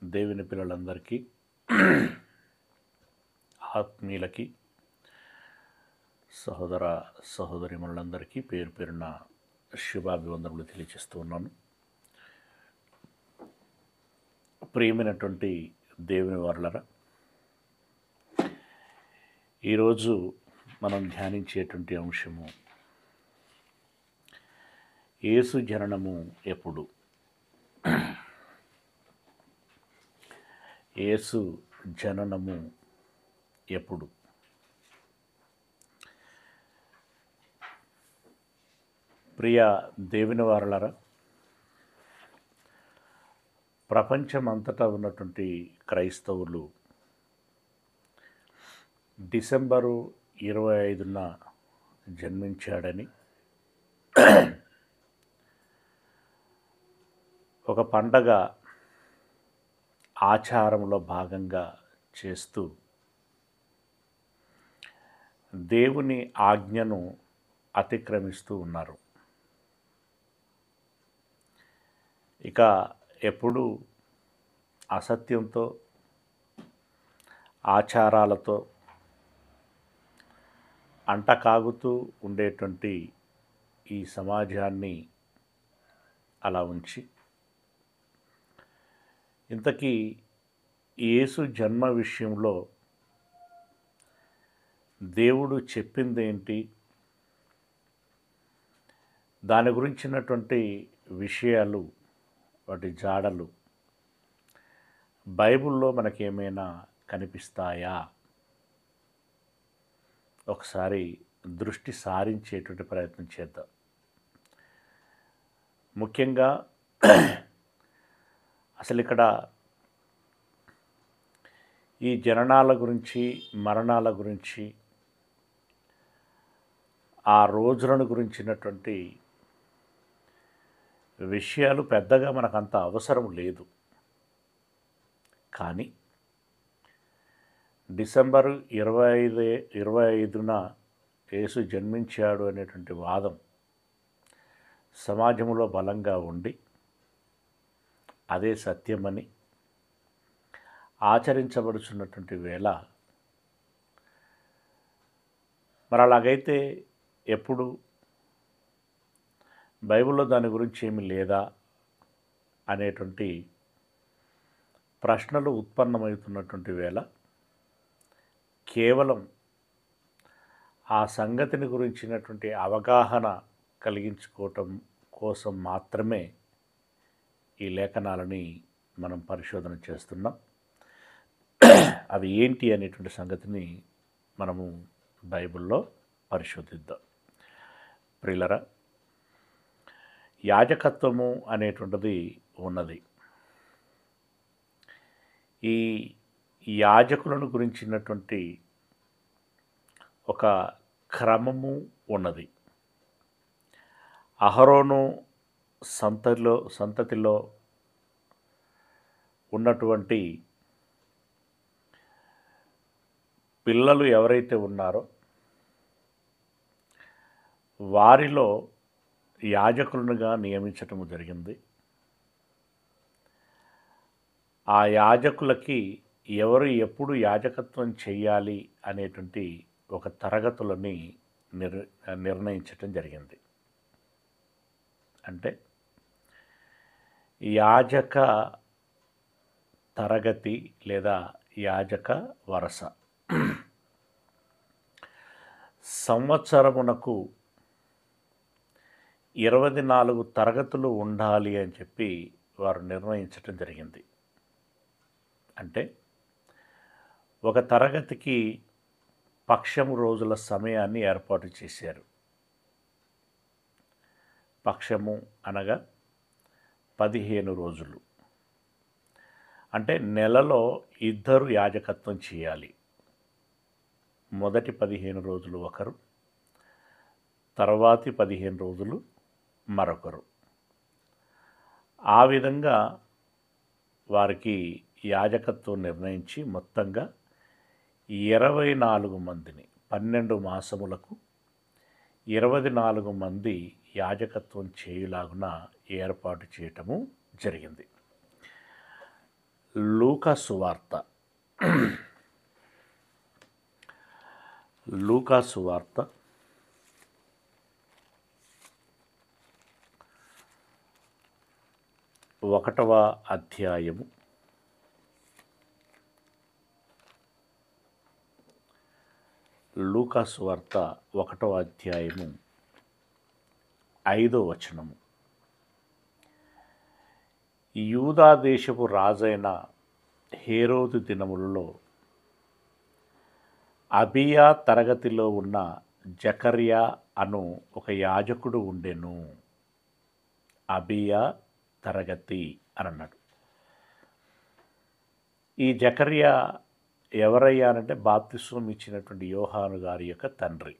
దేవుని పిల్లలందరికీ ఆత్మీయులకి సహోదర సహోదరిమణులందరికీ పేరు పేరున శుభాభివందనలు తెలియజేస్తూ ఉన్నాను. ప్రియమైనటువంటి దేవుని వారలారా, ఈరోజు మనం ధ్యానించేటువంటి అంశము యేసు జననము ఎప్పుడు. యేసు జననము ఎప్పుడు? ప్రియ దేవుని వారలారా, ప్రపంచమంతటా ఉన్నటువంటి క్రైస్తవులు డిసెంబరు 25న జన్మించాడని ఒక పండగ ఆచారంలో భాగంగా చేస్తూ దేవుని ఆజ్ఞను అతిక్రమిస్తూ ఉన్నారు. ఇక ఎప్పుడు అసత్యంతో ఆచారాలతో అంటకాగుతూ ఉండేటువంటి ఈ సమాజాన్ని అలా ఉంచి ఇంతకీ యేసు జన్మ విషయంలో దేవుడు చెప్పిందేంటి, దాని గురించినటువంటి విషయాలు, వాటి జాడలు బైబిల్లో మనకేమైనా కనిపిస్తాయా? ఒకసారి దృష్టి సారించేటువంటి ప్రయత్నం చేద్దాం. ముఖ్యంగా అసలు ఇక్కడ ఈ జననాల గురించి, మరణాల గురించి, ఆ రోజులను గురించినటువంటి విషయాలు పెద్దగా మనకంత అవసరం లేదు. కానీ డిసెంబరు 25న యేసు జన్మించాడు అనేటువంటి వాదం సమాజంలో బలంగా ఉండి అదే సత్యమని ఆచరించబడుచున్నటువంటి వేళ, మరి అలాగైతే ఎప్పుడు బైబిల్లో దాని గురించి ఏమి లేదా అనేటువంటి ప్రశ్నలు ఉత్పన్నమవుతున్నటువంటి వేళ, కేవలం ఆ సంగతిని గురించినటువంటి అవగాహన కలిగించుకోవటం కోసం మాత్రమే ఈ లేఖనాలని మనం పరిశోధన చేస్తున్నాం. అవి ఏంటి అనేటువంటి సంగతిని మనము బైబిల్లో పరిశోధిద్దాం. ప్రియులరా, యాజకత్వము అనేటువంటిది ఉన్నది. ఈ యాజకులను గురించినటువంటి ఒక క్రమము ఉన్నది. అహరోను సంతతిలో ఉన్నటువంటి పిల్లలు ఎవరైతే ఉన్నారో వారిలో యాజకులుగా నియమించటము జరిగింది. ఆ యాజకులకి ఎవరు ఎప్పుడు యాజకత్వం చేయాలి అనేటువంటి ఒక తరగతులని నిర్ణయించటం జరిగింది. అంటే యాజక తరగతి లేదా యాజక వరస సంవత్సరమునకు 24 తరగతులు ఉండాలి అని చెప్పి వారు నిర్ణయించటం జరిగింది. అంటే ఒక తరగతికి పక్షము రోజుల సమయాన్ని ఏర్పాటు చేశారు. పక్షము అనగా 15 రోజులు. అంటే నెలలో 2 యాజకత్వం చేయాలి. మొదటి 15 రోజులు ఒకరు, తర్వాతి 15 రోజులు మరొకరు. ఆ విధంగా వారికి యాజకత్వం నిర్ణయించి మొత్తంగా 24 మందిని, 12 మాసములకు 24 మంది యాజకత్వం చేయులాగున ఏర్పాటు చేయటము జరిగింది. లూకా సువార్త లూకా సువార్త 1వ అధ్యాయము 1వ అధ్యాయము 5వ వచనము. యూదా దేశపు రాజైన హేరోదు దినములలో అబియా తరగతిలో ఉన్న జకర్యా అను ఒక యాజకుడు ఉండెను. అబియా తరగతి అని అన్నాడు. ఈ జకర్యా ఎవరయ్యానంటే బాప్తిస్మం ఇచ్చినటువంటి యోహాను గారి యొక్క తండ్రి.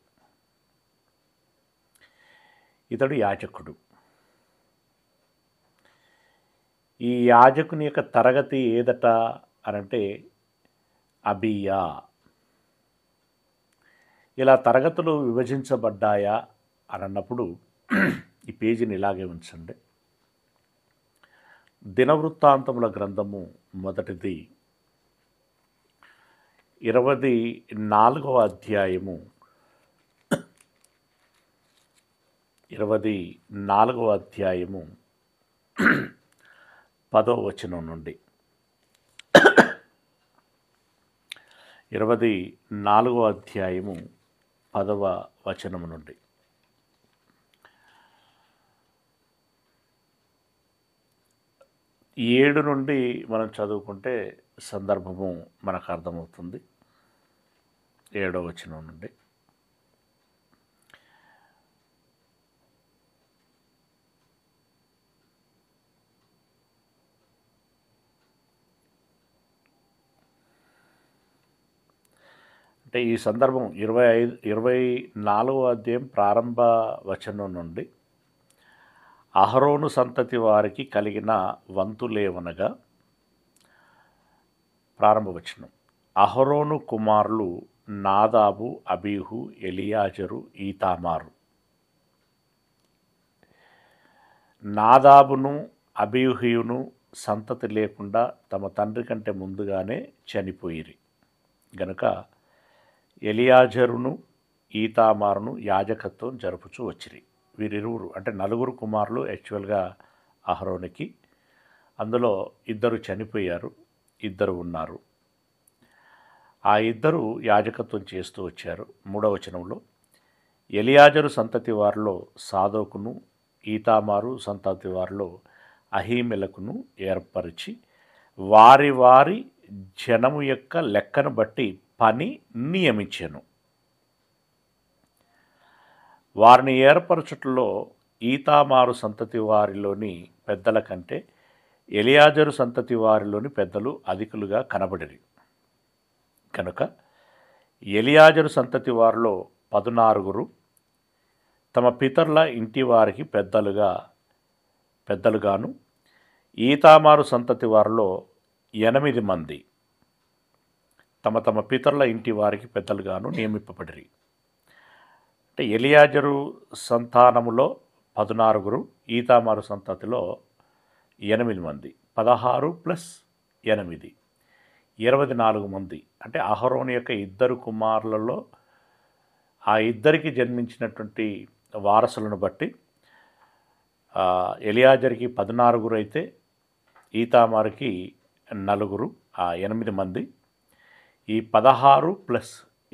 ఇతడు యాజకుడు. ఈ యాజకుని యొక్క తరగతి ఏదట అనంటే అబియా. ఇలా తరగతులు విభజించబడ్డాయా అని అన్నప్పుడు ఈ పేజీని ఇలాగే ఉంచండి. దినవృత్తాంతముల గ్రంథము మొదటిది 24వ అధ్యాయము 10వ వచనం నుండి 24వ అధ్యాయము 10వ వచనము నుండి 7 నుండి మనం చదువుకుంటే సందర్భము మనకు అర్థమవుతుంది. 7వ వచనం నుండి అంటే ఈ సందర్భం 24వ అధ్యాయం ప్రారంభ వచనం నుండి అహరోను సంతతి వారికి కలిగిన వంతులేవనగా ప్రారంభవచనం. అహరోను కుమారులు నాదాబు, అబీహు, ఎలియాజరు, ఈతామారు. నాదాబును అబీహును సంతతి లేకుండా తమ తండ్రి కంటే ముందుగానే చనిపోయిరి గనుక ఎలియాజరును ఈతామారును యాజకత్వం జరుపుచూ వచ్చిరి. వీరిరువురు అంటే 4 కుమారులు యాక్చువల్గా అహరోనికి. అందులో 2 చనిపోయారు, 2 ఉన్నారు. ఆ 2 యాజకత్వం చేస్తూ వచ్చారు. 3వ వచనంలో ఎలియాజరు సంతతి వారిలో సాదోకును, ఈతామారు సంతతి వారిలో అహీమెలకును ఏర్పరిచి వారి వారి జనము యొక్క లెక్కను బట్టి పని నియమించెను. వారిని ఏర్పరచుటలో ఈతామారు సంతతి వారిలోని పెద్దల కంటే ఎలియాజరు సంతతి వారిలోని పెద్దలు అధికులుగా కనబడిరి కనుక ఎలియాజరు సంతతి వారిలో 14 తమ పితరుల ఇంటి వారికి పెద్దలుగాను, ఈతామారు సంతతి వారిలో 8 మంది తమ తమ పితరుల ఇంటి వారికి పెద్దలుగాను నియమింపబడిరి. అంటే ఎలియాజరు సంతానములో 14, ఈతామారు సంతతిలో 8 మంది, 16 + 8 24 మంది. అంటే అహరోను యొక్క 2 కుమారులలో ఆ 2కి జన్మించినటువంటి వారసులను బట్టి ఎలియాజర్కి 14 అయితే ఈతామారుకి 4, 8 మంది. ఈ 16 +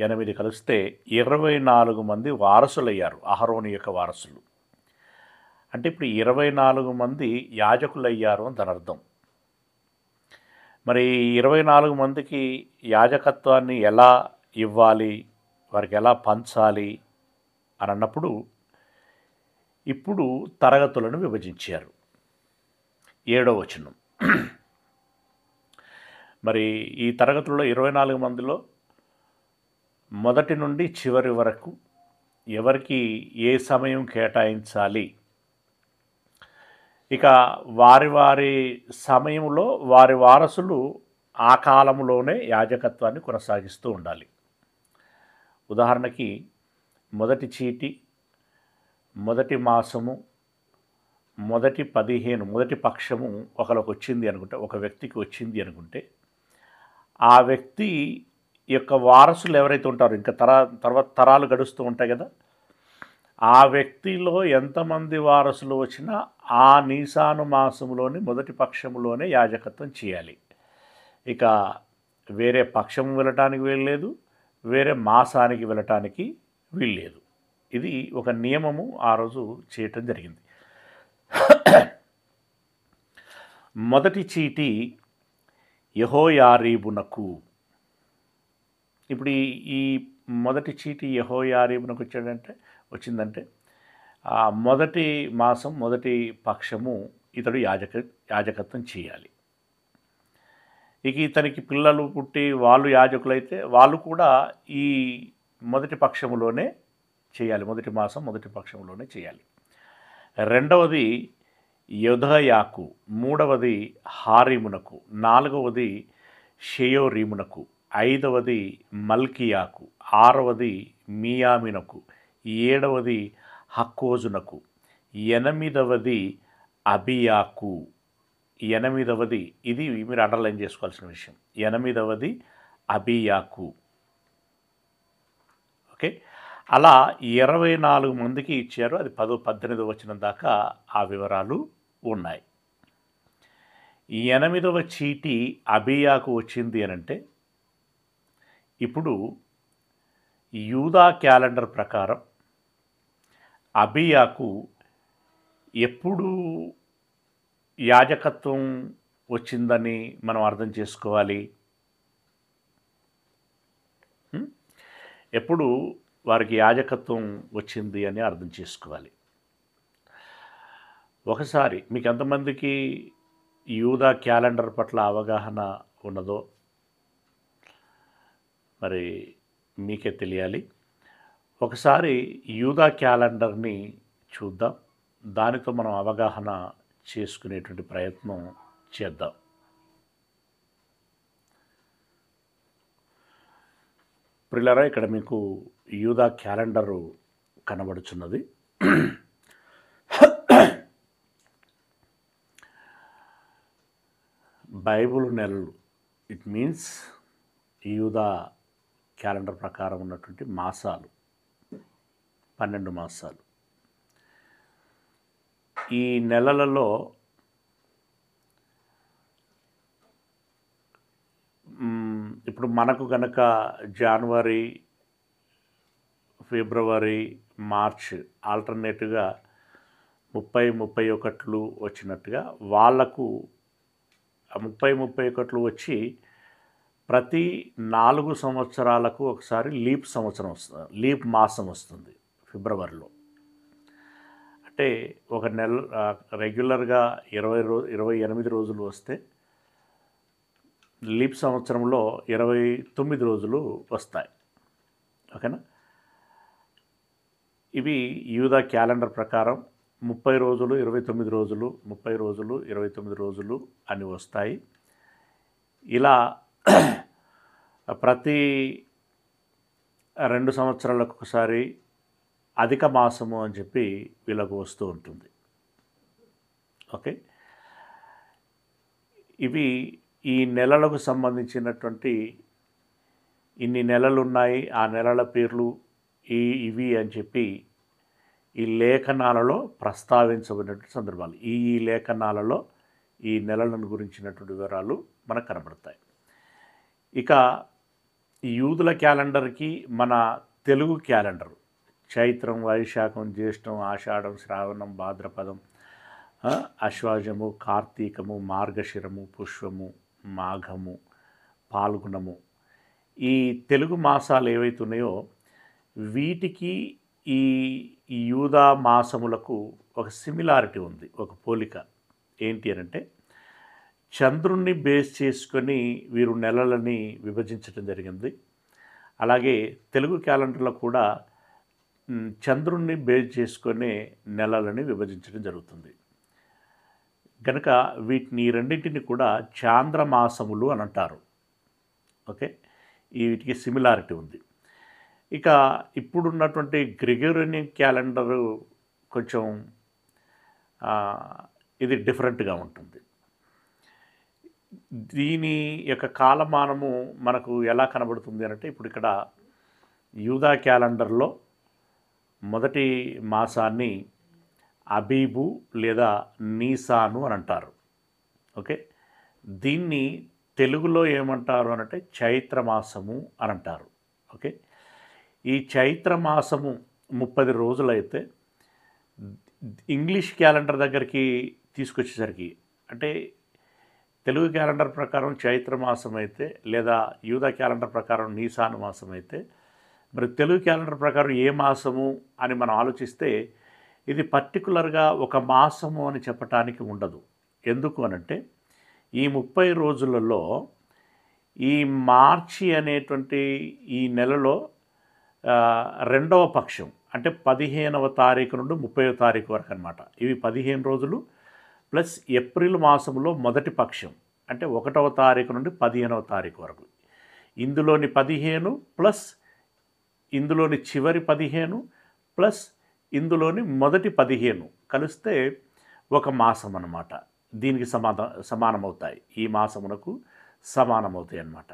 8 కలిస్తే 24 మంది వారసులయ్యారు, అహరోను యొక్క వారసులు. అంటే ఇప్పుడు 24 మంది యాజకులయ్యారు అని దాని అర్థం. మరి 24 మందికి యాజకత్వాన్ని ఎలా ఇవ్వాలి, వారికి ఎలా పంచాలి అని అన్నప్పుడు ఇప్పుడు తరగతులను విభజించారు. 7వ వచనం. మరి ఈ తరగతుల్లో 24 మందిలో మొదటి నుండి చివరి వరకు ఎవరికి ఏ సమయం కేటాయించాలి, ఇక వారి వారి సమయంలో వారి వారసులు ఆ కాలంలోనే యాజకత్వాన్ని కొనసాగిస్తూ ఉండాలి. ఉదాహరణకి మొదటి చీటి, మొదటి మాసము, మొదటి 15 మొదటి పక్షము ఒకరికి వచ్చింది అనుకుంటే, ఒక వ్యక్తికి వచ్చింది అనుకుంటే, ఆ వ్యక్తి యొక్క వారసులు ఎవరైతే ఉంటారో ఇంకా తర్వాత తరాలు గడుస్తూ ఉంటాయి కదా, ఆ వ్యక్తిలో ఎంతమంది వారసులు వచ్చినా ఆ నీసాను మాసంలోని మొదటి పక్షంలోనే యాజకత్వం చేయాలి. ఇక వేరే పక్షం వెళ్ళటానికి వీల్లేదు, వేరే మాసానికి వెళ్ళటానికి వీల్లేదు. ఇది ఒక నియమము ఆ రోజు చేయటం జరిగింది. మొదటి చీటి యెహోయారీబునకు. ఇప్పుడు ఈ మొదటి చీటి యెహోయారీబునకు వచ్చిందంటే ఆ మొదటి మాసం మొదటి పక్షము ఇతడు యాజకత్వం చేయాలి. ఇక ఇతనికి పిల్లలు పుట్టి వాళ్ళు యాజకులైతే వాళ్ళు కూడా ఈ మొదటి పక్షములోనే చేయాలి, మొదటి మాసం మొదటి పక్షంలోనే చేయాలి. రెండవది యొదయాకు, మూడవది హారీమునకు, నాలుగవది షెయోరీమునకు, ఐదవది మల్కియాకు, ఆరవది మియామినకు, ఏడవది హక్కోజునకు, ఎనిమిదవది అబియాకు. ఎనిమిదవది, ఇది మీరు అండర్లైన్ చేసుకోవాల్సిన విషయం, ఎనిమిదవది అబియాకు. ఓకే, అలా 24 మందికి ఇచ్చారు. అది 18 వచనం దాకా ఆ వివరాలు ఉన్నాయి. 8వ చీటి అబియాకు వచ్చింది అనంటే, ఇప్పుడు యూదా క్యాలెండర్ ప్రకారం అబియాకు ఎప్పుడు యాజకత్వం వచ్చిందని మనం అర్థం చేసుకోవాలి. ఎప్పుడు వారికి యాజకత్వం వచ్చింది అని అర్థం చేసుకోవాలి. ఒకసారి మీకు ఎంతమందికి యూదా క్యాలెండర్ పట్ల అవగాహన ఉన్నదో మరి మీకే తెలియాలి. ఒకసారి యూదా క్యాలెండర్ని చూద్దాం, దానితో మనం అవగాహన చేసుకునేటువంటి ప్రయత్నం చేద్దాం. ప్రియులారా, ఇక్కడ మీకు యూదా క్యాలెండరు కనబడుచున్నది. బైబుల్ నెలలు, ఇట్ మీన్స్ యూదా క్యాలెండర్ ప్రకారం ఉన్నటువంటి మాసాలు 12 మాసాలు. ఈ నెలలలో ఇప్పుడు మనకు గనక జనవరి, ఫిబ్రవరి, మార్చ్ ఆల్టర్నేటివ్గా 30-31 వచ్చినట్టుగా వాళ్లకు 30-31 వచ్చి ప్రతి 4 సంవత్సరాలకు ఒకసారి లీప్ సంవత్సరం వస్తుంది, లీప్ మాసం వస్తుంది ఫిబ్రవరిలో. అంటే ఒక నెల రెగ్యులర్గా 28 రోజులు వస్తే లీప్ సంవత్సరంలో 29 రోజులు వస్తాయి. ఓకేనా, ఇవి యూదా క్యాలెండర్ ప్రకారం 30 రోజులు 29 రోజులు, 30 రోజులు 29 రోజులు అని వస్తాయి. ఇలా ప్రతి 2 సంవత్సరాలకు ఒకసారి అధిక మాసము అని చెప్పి వీళ్ళకు వస్తూ ఉంటుంది. ఓకే, ఇవి ఈ నెలలకు సంబంధించినటువంటి ఇన్ని నెలలు ఉన్నాయి, ఆ నెలల పేర్లు ఇవి అని చెప్పి ఈ లేఖనాలలో ప్రస్తావించబడినటువంటి సందర్భాలు. ఈ లేఖనాలలో ఈ నెలలను గురించినటువంటి వివరాలు మనకు కనబడతాయి. ఇక యూదుల క్యాలెండర్కి మన తెలుగు క్యాలెండరు చైత్రం, వైశాఖం, జ్యేష్టం, ఆషాఢం, శ్రావణం, భాద్రపదం, అశ్వాజము, కార్తీకము, మార్గశిరము, పుష్పము, మాఘము, పాల్గుణము, ఈ తెలుగు మాసాలు ఏవైతే ఉన్నాయో వీటికి ఈ యూదా మాసములకు ఒక సిమిలారిటీ ఉంది, ఒక పోలిక. ఏంటి అనంటే, చంద్రుణ్ణి బేస్ చేసుకొని వీరు నెలలని విభజించడం జరిగింది. అలాగే తెలుగు క్యాలెండర్లో కూడా చంద్రుణ్ణి బేస్ చేసుకొని నెలలని విభజించడం జరుగుతుంది. కనుక వీటిని రెండింటిని కూడా చాంద్రమాసములు అని అంటారు. ఓకే, వీటికి సిమిలారిటీ ఉంది. ఇక ఇప్పుడున్నటువంటి గ్రెగోరియన్ క్యాలెండరు కొంచెం ఇది డిఫరెంట్గా ఉంటుంది. దీని యొక్క కాలమానము మనకు ఎలా కనబడుతుంది అంటే, ఇప్పుడు ఇక్కడ యూదా క్యాలెండర్లో మొదటి మాసాన్ని అబీబు లేదా నీసాను అని అంటారు. ఓకే, దీన్ని తెలుగులో ఏమంటారు అనంటే చైత్రమాసము అని అంటారు. ఓకే, ఈ చైత్రమాసము 30 రోజులైతే ఇంగ్లీష్ క్యాలెండర్ దగ్గరికి తీసుకొచ్చేసరికి, అంటే తెలుగు క్యాలెండర్ ప్రకారం చైత్రమాసం అయితే, లేదా యూదా క్యాలెండర్ ప్రకారం నీసాను మాసం అయితే, మరి తెలుగు క్యాలెండర్ ప్రకారం ఏ మాసము అని మనం ఆలోచిస్తే ఇది పర్టికులర్గా ఒక మాసము అని చెప్పటానికి ఉండదు. ఎందుకు అనంటే ఈ 30 రోజులలో ఈ మార్చి అనేటువంటి ఈ నెలలో రెండవ పక్షం, అంటే 15వ తారీఖు నుండి 30వ తారీఖు వరకు అనమాట. ఇవి 15 రోజులు ప్లస్ ఏప్రిల్ మాసంలో మొదటి పక్షం, అంటే 1వ తారీఖు నుండి 15వ తారీఖు వరకు. ఇందులోని 15 ప్లస్ ఇందులోని చివరి 15 ప్లస్ ఇందులోని మొదటి 15 కలిస్తే ఒక మాసం అన్నమాట. దీనికి సమానమవుతాయి, ఈ మాసమునకు సమానమవుతాయి అన్నమాట.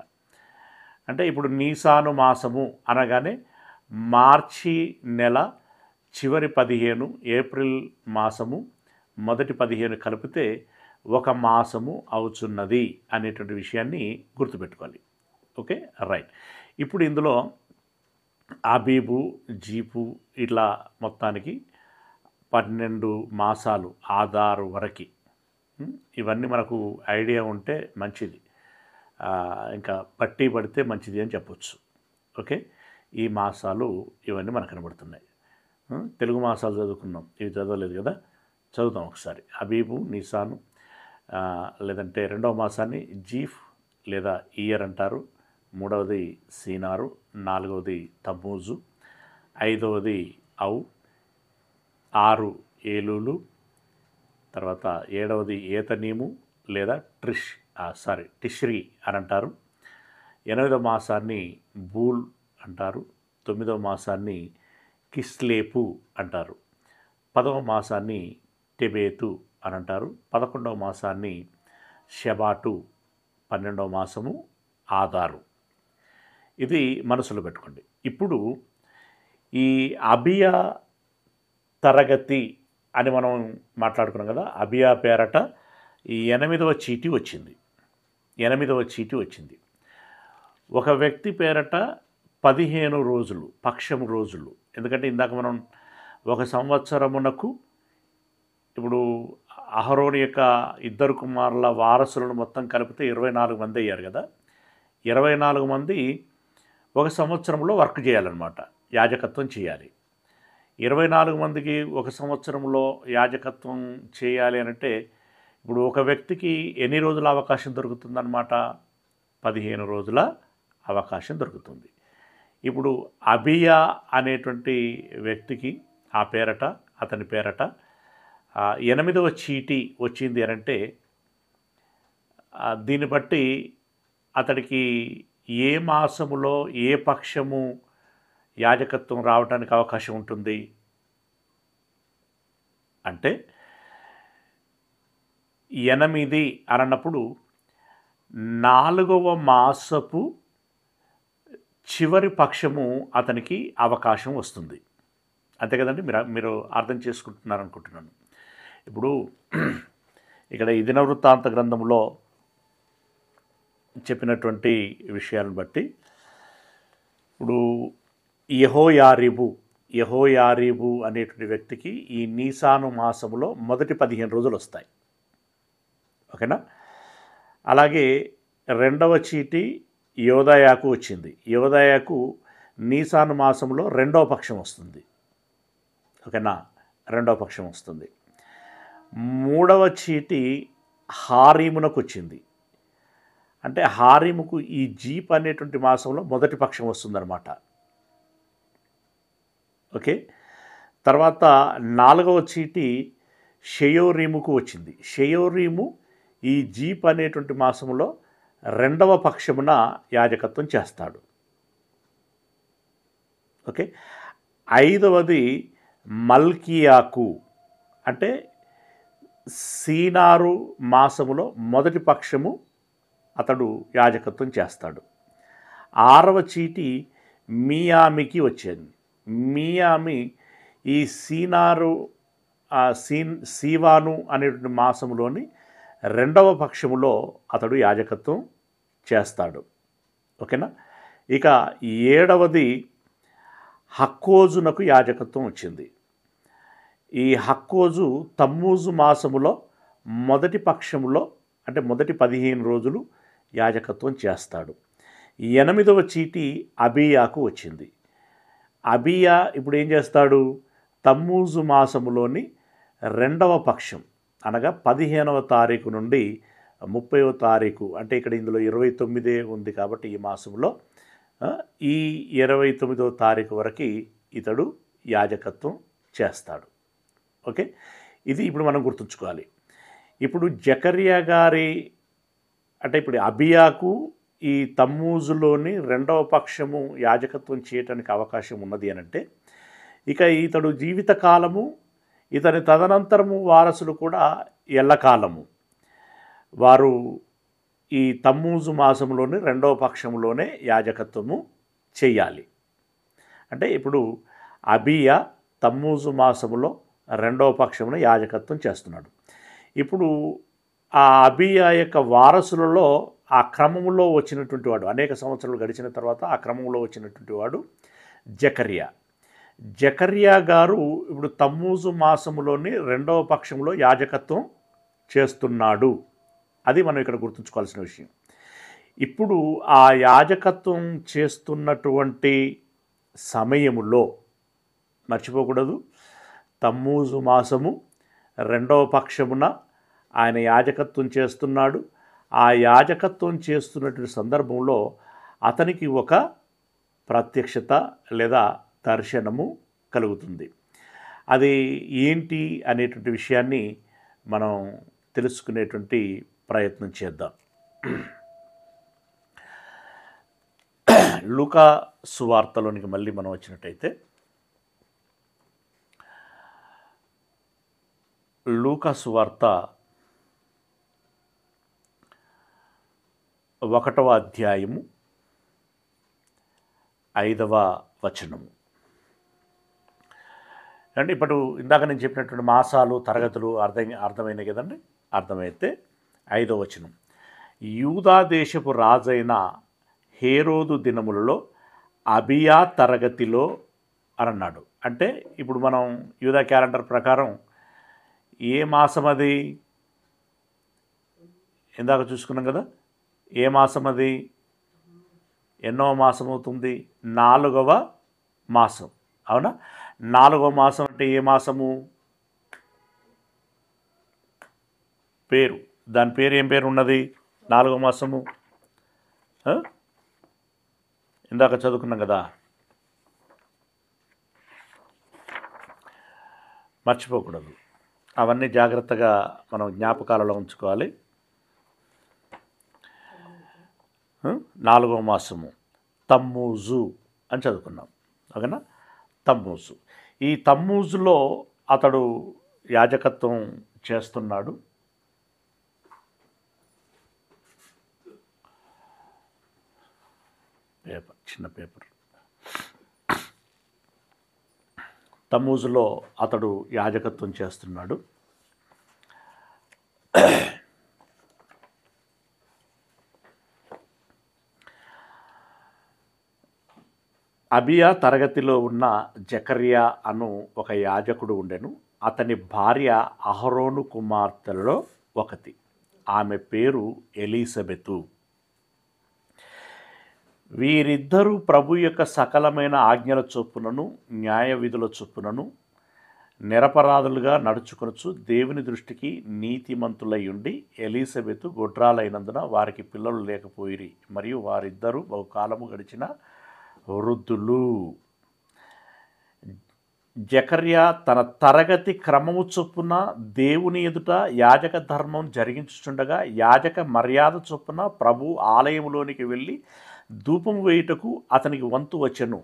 అంటే ఇప్పుడు నీసాను మాసము అనగానే మార్చి నెల చివరి 15, ఏప్రిల్ మాసము మొదటి 15 కలిపితే ఒక మాసము అవుతున్నది అనేటువంటి విషయాన్ని గుర్తుపెట్టుకోవాలి. Okay, right. ఇప్పుడు ఇందులో అబీబు, జీపు ఇట్లా మొత్తానికి 12 మాసాలు ఆధారు వరకు. ఇవన్నీ మనకు ఐడియా ఉంటే మంచిది, ఇంకా పట్టి పడితే మంచిది అని చెప్పొచ్చు. ఓకే, ఈ మాసాలు ఇవన్నీ మనకు కనబడుతున్నాయి. తెలుగు మాసాలు చదువుకున్నాం, ఇవి చదవలేదు కదా, చదువుతాం ఒకసారి. అబీబు, నిసాను, లేదంటే రెండవ మాసాన్ని జీఫ్ లేదా ఇయర్ అంటారు. మూడవది సీనారు, నాలుగవది తమ్మూజు, ఐదవది ఔ, 6 ఏలూలు, తర్వాత 7వది ఏతనీము లేదా టిష్రీ అని అంటారు. 8వ మాసాన్ని బూల్ అంటారు. 9వ మాసాన్ని కిస్లేపు అంటారు. 10వ మాసాన్ని టెబేతు అని అంటారు. 11వ మాసాన్ని షబాటు, 12వ మాసము ఆదారు. ఇది మనసులో పెట్టుకోండి. ఇప్పుడు ఈ అబియా తరగతి అని మనం మాట్లాడుకున్నాం కదా, అబియా పేరట ఈ 8వ చీటీ వచ్చింది. 8వ చీటీ వచ్చింది. ఒక వ్యక్తి పేరట 15 రోజులు, పక్షము రోజులు. ఎందుకంటే ఇందాక మనం ఒక సంవత్సరమునకు, ఇప్పుడు అహరోను యొక్క 2 కుమారుల వారసులను మొత్తం కలిపితే 24 మంది అయ్యారు కదా. 24 మంది ఒక సంవత్సరంలో వర్క్ చేయాలన్నమాట, యాజకత్వం చేయాలి. 24 మందికి ఒక సంవత్సరంలో యాజకత్వం చేయాలి అంటే ఇప్పుడు ఒక వ్యక్తికి ఎన్ని రోజుల అవకాశం దొరుకుతుందన్నమాట? 15 రోజుల అవకాశం దొరుకుతుంది. ఇప్పుడు అబియా అనేటువంటి వ్యక్తికి అతని పేరట 8వ చీటీ వచ్చింది అనంటే దీన్ని బట్టి అతడికి ఏ మాసములో ఏ పక్షము యాజకత్వం రావడానికి అవకాశం ఉంటుంది అంటే 8 అన్నప్పుడు 4వ మాసపు చివరి పక్షము అతనికి అవకాశం వస్తుంది. అంతే కదండి, మీరు అర్థం చేసుకుంటున్నారనుకుంటున్నాను. ఇప్పుడు ఇక్కడ ఈ దినవృత్తాంత గ్రంథంలో చెప్పినటువంటి విషయాలను బట్టి ఇప్పుడు యెహోయారీబు అనేటువంటి వ్యక్తికి ఈ నీసాను మాసములో మొదటి 15 రోజులు వస్తాయి. ఓకేనా? అలాగే 2వ చీటీ యోదాయాకు వచ్చింది. యోదాయాకు నీసాను మాసంలో 2వ పక్షం వస్తుంది. ఓకేనా, 2వ పక్షం వస్తుంది. 3వ చీటీ హారీమునకు వచ్చింది. అంటే హారీముకు ఈ జీప్ అనేటువంటి మాసంలో మొదటి పక్షం వస్తుందన్నమాట. ఓకే, తర్వాత 4వ చీటీ షయోరీముకు వచ్చింది. షయోరీము ఈ జీప్ అనేటువంటి మాసంలో 2వ పక్షమున యాజకత్వం చేస్తాడు. ఓకే, 5వది మల్కియాకు, అంటే సీనారు మాసములో మొదటి పక్షము అతడు యాజకత్వం చేస్తాడు. 6వ చీటి మియామికి వచ్చేది. మియామి ఈ సీనారు సీవాను అనేటువంటి మాసములోని 2వ పక్షములో అతడు యాజకత్వం చేస్తాడు. ఓకేనా. ఇక 7వది హక్కోజునకు యాజకత్వం వచ్చింది. ఈ హక్కోజు తమ్మూజు మాసములో మొదటి పక్షములో అంటే మొదటి 15 రోజులు యాజకత్వం చేస్తాడు. 8వ చీటి అబియాకు వచ్చింది. అబియా ఇప్పుడు ఏం చేస్తాడు? తమ్మూజు మాసములోని 2వ పక్షం అనగా 15వ తారీఖు నుండి 30వ తారీఖు, అంటే ఇక్కడ ఇందులో 29 ఉంది కాబట్టి ఈ మాసంలో ఈ 29వ తారీఖు వరకు ఇతడు యాజకత్వం చేస్తాడు. ఓకే, ఇది ఇప్పుడు మనం గుర్తుంచుకోవాలి. ఇప్పుడు జకర్యా గారి అంటే ఇప్పుడు అబియాకు ఈ తమ్మూజులోని 2వ పక్షము యాజకత్వం చేయటానికి అవకాశం ఉన్నది అనంటే, ఇక ఇతడు జీవితకాలము, ఇతని తదనంతరము వారసులు కూడా ఎల్లకాలము వారు ఈ తమ్మూజు మాసంలోని 2వ పక్షంలోనే యాజకత్వము చేయాలి. అంటే ఇప్పుడు అబియా తమ్మూజు మాసములో 2వ పక్షంలో యాజకత్వం చేస్తున్నాడు. ఇప్పుడు ఆ అబియా యొక్క వారసులలో ఆ క్రమంలో వచ్చినటువంటి వాడు, అనేక సంవత్సరాలు గడిచిన తర్వాత ఆ క్రమంలో వచ్చినటువంటి వాడు జకర్యా. జకర్యా గారు ఇప్పుడు తమ్మూజు మాసములోని 2వ పక్షంలో యాజకత్వం చేస్తున్నాడు. అది మనం ఇక్కడ గుర్తుంచుకోవాల్సిన విషయం. ఇప్పుడు ఆ యాజకత్వం చేస్తున్నటువంటి సమయములో మర్చిపోకూడదు, తమ్మూజు మాసము 2వ పక్షమున ఆయన యాజకత్వం చేస్తున్నాడు. ఆ యాజకత్వం చేస్తున్నటువంటి సందర్భంలో అతనికి ఒక ప్రత్యక్షత లేదా దర్శనము కలుగుతుంది. అది ఏంటి అనేటువంటి విషయాన్ని మనం తెలుసుకునేటువంటి ప్రయత్నం చేద్దాం. లూకా సువార్తలోనికి మళ్ళీ మనం వచ్చినట్టయితే, లూకా సువార్త 1వ అధ్యాయము 5వ వచనము. అంటే ఇప్పుడు ఇందాక నేను చెప్పినటువంటి మాసాలు తరగతులు అర్థమైనాయి కదండి. అర్థమైతే 5వ వచనం, యూదా దేశపు రాజైన హేరోదు దినములలో అబియా తరగతిలో అని అన్నాడు. అంటే ఇప్పుడు మనం యూదా క్యాలెండర్ ప్రకారం ఏ మాసం అది ఇందాక చూసుకున్నాం కదా. ఏ మాసం అది? ఎన్నో మాసం అవుతుంది? 4వ మాసం. అవునా? 4వ మాసం అంటే ఏ మాసము? పేరు, దాని పేరు ఏం పేరు ఉన్నది? 4వ మాసము ఇందాక చదువుకున్నాం కదా, మర్చిపోకూడదు. అవన్నీ జాగ్రత్తగా మనం జ్ఞాపకాలలో ఉంచుకోవాలి. 4వ మాసము తమ్మూజు అని చదువుకున్నాం. ఓకేనా? తమ్మూజు. ఈ తమ్మూజులో అతడు యాజకత్వం చేస్తున్నాడు. చిన్న పేపర్. తమ్మూజులో అతడు యాజకత్వం చేస్తున్నాడు. అబియా తరగతిలో ఉన్న జకర్యా అను ఒక యాజకుడు ఉండెను. అతని భార్య అహరోను కుమార్తెలలో ఒకటి. ఆమె పేరు ఎలీసబెతు. వీరిద్దరూ ప్రభు యొక్క సకలమైన ఆజ్ఞల చొప్పునను న్యాయ విధుల చొప్పునను నిరపరాధులుగా నడుచుకొనొచ్చు దేవుని దృష్టికి నీతిమంతులై ఉండి, ఎలీసబెతు గొడ్రాలైనందున వారికి పిల్లలు లేకపోయిరి, మరియు వారిద్దరూ బహుకాలము గడిచిన వృద్ధులు. జకర్యా తన తరగతి క్రమము చొప్పున దేవుని ఎదుట యాజక ధర్మం జరిగించుచుండగా, యాజక మర్యాద చొప్పున ప్రభు ఆలయములోనికి వెళ్ళి ధూపం వేయుటకు అతనికి వంతు వచ్చెను.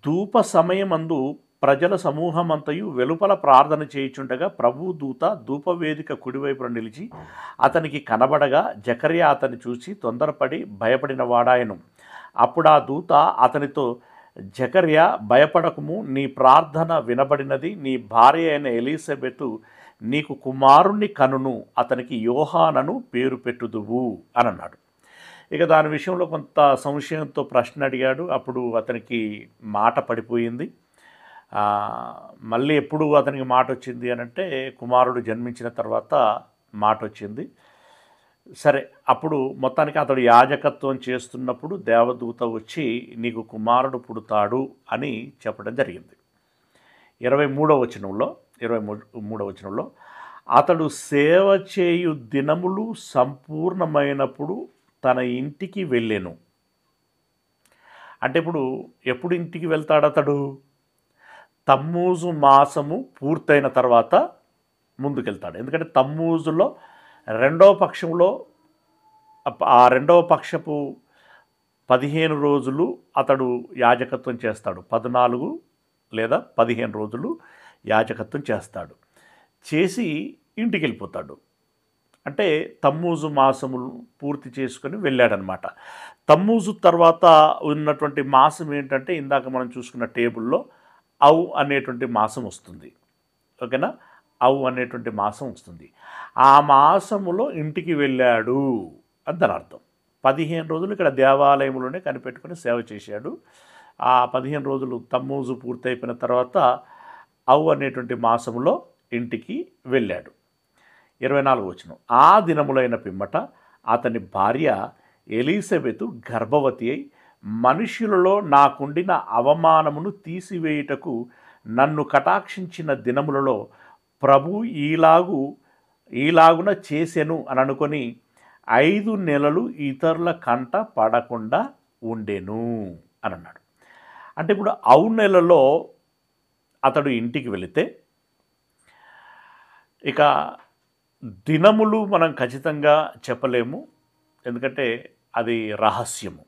ధూప సమయమందు ప్రజల సమూహమంతయు వెలుపల ప్రార్థన చేయుచుండగా ప్రభువు దూత ధూపవేదిక కుడివైపున నిలిచి అతనికి కనబడగా జకర్యా అతన్ని చూసి తొందరపడి భయపడిన వాడాయను. అప్పుడు ఆ దూత అతనితో, జకర్యా, భయపడకుము, నీ ప్రార్థన వినబడినది, నీ భార్య అయిన ఎలీసబెతు నీకు కుమారుణ్ణి కనును, అతనికి యోహానను పేరు పెట్టుదువు అని అన్నాడు. ఇక దాని విషయంలో కొంత సంశయంతో ప్రశ్న అడిగాడు. అప్పుడు అతనికి మాట పడిపోయింది. మళ్ళీ ఎప్పుడు అతనికి మాట వచ్చింది అని అంటే కుమారుడు జన్మించిన తర్వాత మాట వచ్చింది. సరే, అప్పుడు మొత్తానికి అతడు యాజకత్వం చేస్తున్నప్పుడు దేవదూత వచ్చి నీకు కుమారుడు పుడతాడు అని చెప్పడం జరిగింది. 23వ వచనంలో అతడు సేవ చేయు దినములు సంపూర్ణమైనప్పుడు తన ఇంటికి వెళ్ళెను. అంటే ఇప్పుడు ఎప్పుడు ఇంటికి వెళ్తాడు అతడు? తమ్మూజు మాసము పూర్తయిన తర్వాత ముందుకెళ్తాడు. ఎందుకంటే తమ్మూజులో రెండవ పక్షంలో ఆ రెండవ పక్షపు 15 రోజులు అతడు యాజకత్వం చేస్తాడు. 14 లేదా 15 రోజులు యాజకత్వం చేస్తాడు. చేసి ఇంటికి వెళ్ళిపోతాడు. అంటే తమ్మూజు మాసములు పూర్తి చేసుకొని వెళ్ళాడనమాట. తమ్మూజు తర్వాత ఉన్నటువంటి మాసం ఏంటంటే ఇందాక మనం చూసుకున్న టేబుల్లో ఔ అనేటువంటి మాసం వస్తుంది. ఓకేనా? ఔ అనేటువంటి మాసం వస్తుంది. ఆ మాసములో ఇంటికి వెళ్ళాడు అని దాని అర్థం. 15 రోజులు ఇక్కడ దేవాలయంలోనే కనిపెట్టుకుని సేవ చేశాడు. ఆ 15 రోజులు తమ్మూజు పూర్తయిపోయిన తర్వాత ఔ అనేటువంటి మాసములో ఇంటికి వెళ్ళాడు. 24వ వచనం, ఆ దినములైన పిమ్మట అతని భార్య ఎలీసబెతు గర్భవతి అయి మనుష్యులలో నాకుండిన అవమానమును తీసివేయుటకు నన్ను కటాక్షించిన దినములలో ప్రభు ఈలాగున చేసెను అని అనుకొని 5 నెలలు ఇతరుల కంట పడకుండా ఉండెను అని అన్నాడు. అంటే ఇప్పుడు నెలలో అతడు ఇంటికి వెళితే ఇక దినములు మనం ఖచ్చితంగా చెప్పలేము. ఎందుకంటే అది రహస్యము.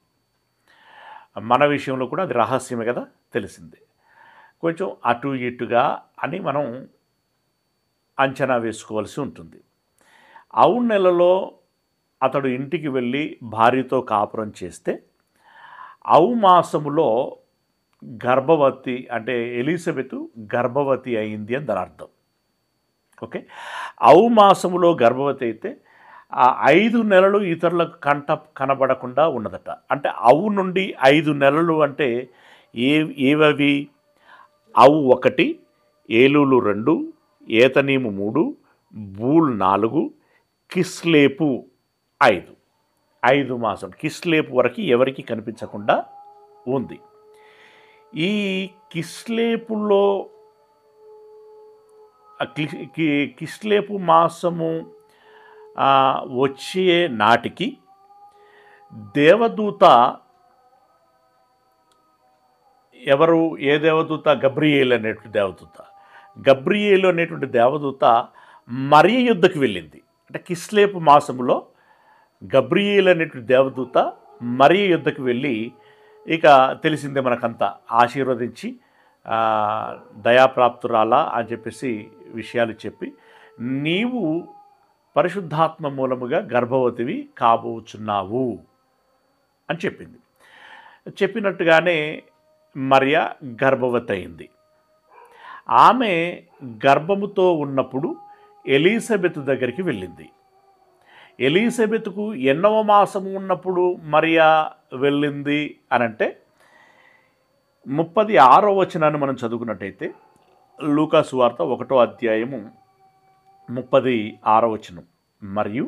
మన విషయంలో కూడా అది రహస్యమే కదా, తెలిసిందే. కొంచెం అటు ఇటుగా అని మనం అంచనా వేసుకోవాల్సి ఉంటుంది. నెలలో అతడు ఇంటికి వెళ్ళి భార్యతో కాపురం చేస్తే మాసములో గర్భవతి అంటే ఎలీసబెతు గర్భవతి అయింది అని దాని అర్థం. ఓకే, మాసములో గర్భవతి అయితే ఆ 5 నెలలు ఇతరులకు కంట కనబడకుండా ఉన్నదట. అంటే నుండి 5 నెలలు అంటే ఏవవి? 1, ఏలూలు 2, ఏతనీము 3, బూల్ 4, కిస్లేపు 5 మాసం. కిస్లేపు వరకు ఎవరికి కనిపించకుండా ఉంది. ఈ కిస్లేపులో కిస్లేపు మాసము వచ్చే నాటికి దేవదూత ఎవరు? ఏ దేవదూత? గబ్రియేలు అనేటువంటి దేవదూత. గబ్రియేలు అనేటువంటి దేవదూత మరియ యుద్ధకు వెళ్ళింది. అంటే కిస్లేపు మాసములో గబ్రియేలు అనేటువంటి దేవదూత మరియ యుద్ధకు వెళ్ళి ఇక తెలిసిందే మనకంతా ఆశీర్వదించి దయాప్రాప్తురాలా అని చెప్పేసి విషయాలు చెప్పి నీవు పరిశుద్ధాత్మ మూలముగా గర్భవతివి కాబోచున్నావు అని చెప్పింది. చెప్పినట్టుగానే మరియ గర్భవతి అయింది. ఆమె గర్భముతో ఉన్నప్పుడు ఎలీసబెతు దగ్గరికి వెళ్ళింది. ఎలీసబెతుకు ఎన్నవ మాసము ఉన్నప్పుడు మరియా వెళ్ళింది అనంటే 36వ వచనాన్ని మనం చదువుకున్నట్టయితే లూకా సువార్త 1వ అధ్యాయము 36వ వచనం, మరియు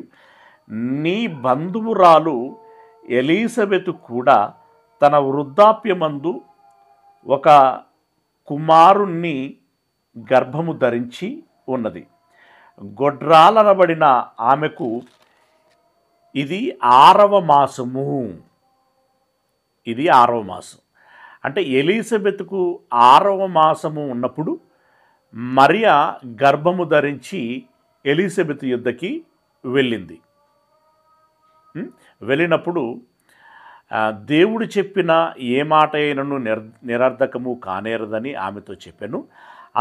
నీ బంధువురాలు ఎలీసబెతు కూడా తన వృద్ధాప్యమందు ఒక కుమారుణ్ణి గర్భము ధరించి ఉన్నది. గొడ్రాలనబడిన ఆమెకు ఇది 6వ మాసము. ఇది 6వ మాసం. అంటే ఎలీసబెతుకు 6వ మాసము ఉన్నప్పుడు మరియా గర్భము ధరించి ఎలీసబెతు యుద్ధకి వెళ్ళింది. వెళ్ళినప్పుడు దేవుడు చెప్పిన ఏ మాట అయినను నిరర్ధకము కానేరదని ఆమెతో చెప్పాను.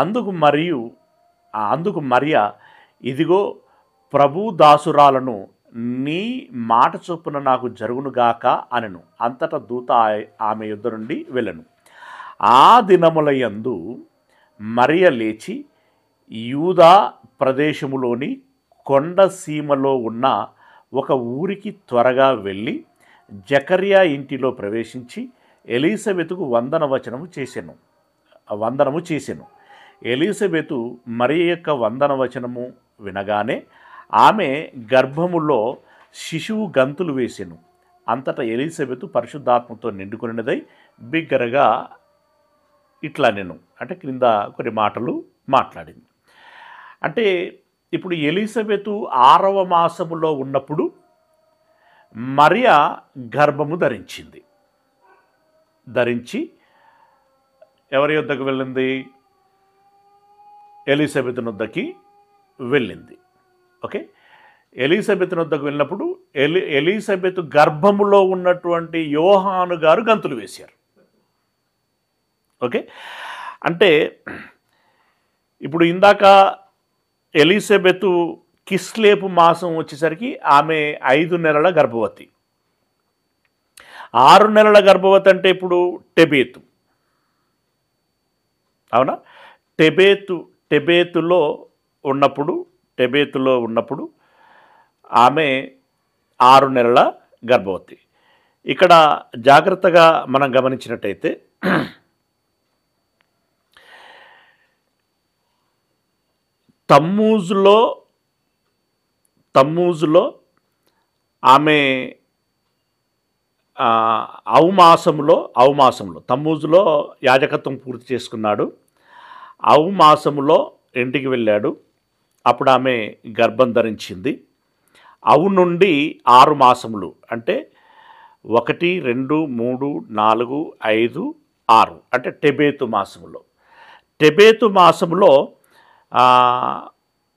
అందుకు మరియా, ఇదిగో ప్రభు దాసురాలను, నీ మాట చొప్పున నాకు జరుగునుగాక అనెను. అంతటా దూత ఆమె యుద్ధ నుండి వెళ్ళెను. ఆ దినములయందు మరియ లేచి యూదా ప్రదేశములోని కొండ సీమలో ఉన్న ఒక ఊరికి త్వరగా వెళ్ళి జకర్యా ఇంటిలో ప్రవేశించి ఎలీసబెతుకు వందనము చేసెను. ఎలీసబెతు మరియ యొక్క వందనవచనము వినగానే ఆమె గర్భములో శిశువు గంతులు వేసెను. అంతటా ఎలీసబెతు పరిశుద్ధాత్మతో నిండుకున్నదై బిగ్గరగా ఇట్లా నేను అంటే క్రింద కొన్ని మాటలు మాట్లాడింది. అంటే ఇప్పుడు ఎలీసబెతు 6వ మాసములో ఉన్నప్పుడు మరియ గర్భము ధరించి ఎవరి యొద్దకు వెళ్ళింది? ఎలీసబెతు వద్దకి వెళ్ళింది. ఓకే, ఎలీసబెతు వద్దకు వెళ్ళినప్పుడు ఎలీసబెతు గర్భములో ఉన్నటువంటి యోహాను గారు గంతులు వేశారు. ఓకే, అంటే ఇప్పుడు ఇందాక ఎలీసబెతు కిస్లేపు మాసం వచ్చేసరికి ఆమె 5 నెలల గర్భవతి. 6 నెలల గర్భవతి అంటే ఇప్పుడు టెబేతు, అవునా? టెబేతులో ఉన్నప్పుడు ఆమె 6 నెలల గర్భవతి. ఇక్కడ జాగ్రత్తగా మనం గమనించినట్టయితే తమ్మూజులో ఆమె అవమాసంలో తమ్మూజులో యాజకత్వం పూర్తి చేసుకున్నాడు. అవమాసములో ఇంటికి వెళ్ళాడు. అప్పుడు ఆమె గర్భం ధరించింది. నుండి 6 మాసములు అంటే 1, 2, 3, 4, 5, 6 అంటే టెబేతు మాసములో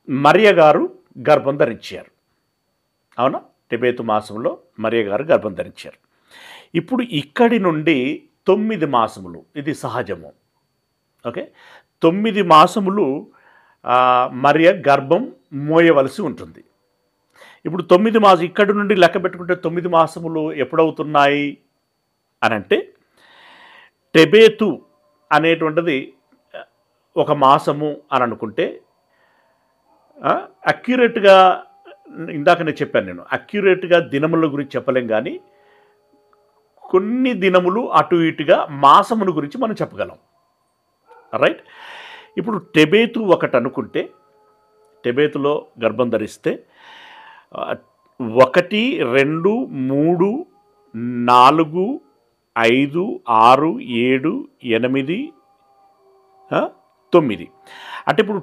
మరియ గారు గర్భం ధరించారు. అవునా? టెబేతు మాసంలో మరియ గారు గర్భం ధరించారు. ఇప్పుడు ఇక్కడి నుండి 9 మాసములు, ఇది సహజము. ఓకే, 9 మాసములు మరియ గర్భం మోయవలసి ఉంటుంది. ఇప్పుడు 9 మాసం ఇక్కడి నుండి లెక్క పెట్టుకుంటే 9 మాసములు ఎప్పుడవుతున్నాయి అని అంటే టెబేతు అనేటువంటిది ఒక మాసము అని అనుకుంటే అక్యురేట్గా ఇందాక నేను చెప్పాను, అక్యురేట్గా దినముల గురించి చెప్పలేం, కానీ కొన్ని దినములు అటు ఇటుగా మాసముల గురించి మనం చెప్పగలం. రైట్? ఇప్పుడు టెబేతు ఒకటి అనుకుంటే, టెబేతులో గర్భం ధరిస్తే 1, 2, 3, 4, 5, 6, 7, 8, 9 అంటే ఇప్పుడు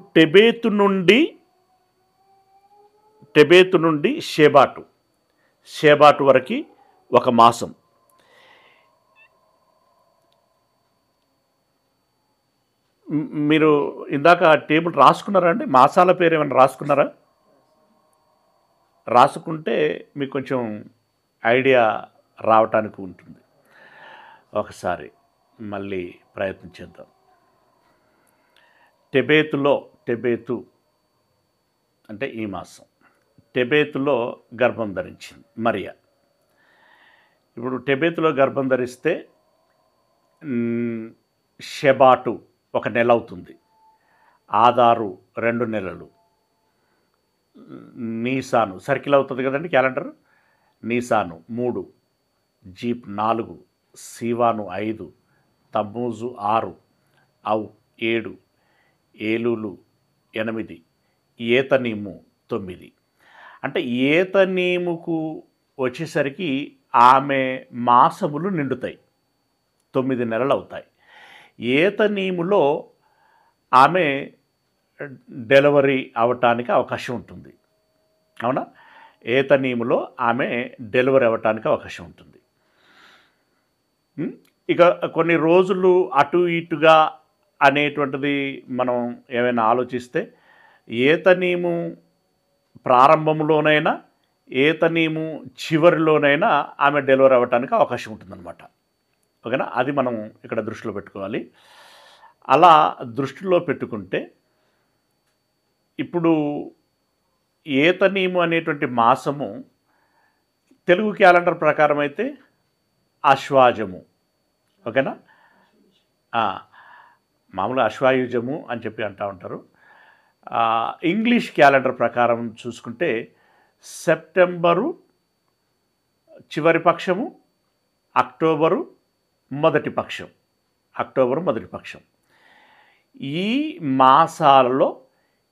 టెబేతు నుండి షేబాటు వరకు ఒక మాసం. మీరు ఇందాక టేబుల్ రాసుకున్నారా అండి? మాసాల పేరు ఏమైనా రాసుకున్నారా? రాసుకుంటే మీకు కొంచెం ఐడియా రావటానికి ఉంటుంది. ఒకసారి మళ్ళీ ప్రయత్నం చేద్దాం. టెబేతు అంటే ఈ మాసం. టెబేతులో గర్భం ధరించింది మరియ. ఇప్పుడు టెబేతులో గర్భం ధరిస్తే షెబాటు 1 నెల అవుతుంది, ఆదారు 2 నెలలు, నీసాను సర్కిల్ అవుతుంది కదండి క్యాలెండర్, నీసాను 3, జీప్ 4, సీవాను 5, తమ్మూజు 6, అవ్ 7, ఏలూలు 8, ఏతనీము 9. అంటే ఏతనీముకు వచ్చేసరికి ఆమె మాసములు నిండుతాయి, 9 నెలలు అవుతాయి. ఏతనీములో ఆమె డెలివరీ అవటానికి అవకాశం ఉంటుంది. అవునా? ఏతనీములో ఆమె డెలివరీ అవ్వటానికి అవకాశం ఉంటుంది. ఇక కొన్ని రోజులు అటు ఇటుగా అనేటువంటిది మనం ఏమైనా ఆలోచిస్తే ఏతనీము ప్రారంభంలోనైనా ఏతనీము చివరిలోనైనా ఆమె డెలివరీ అవ్వటానికి అవకాశం ఉంటుందన్నమాట. ఓకేనా, అది మనం ఇక్కడ దృష్టిలో పెట్టుకోవాలి. అలా దృష్టిలో పెట్టుకుంటే ఇప్పుడు ఏతనీము అనేటువంటి మాసము తెలుగు క్యాలెండర్ ప్రకారం అయితే అశ్వాజము. ఓకేనా, మామూలుగా అశ్వాయుజము అని చెప్పి అంటూ ఉంటారు. ఇంగ్లీష్ క్యాలెండర్ ప్రకారం చూసుకుంటే సెప్టెంబరు చివరి పక్షము, అక్టోబరు మొదటి పక్షం. ఈ మాసాలలో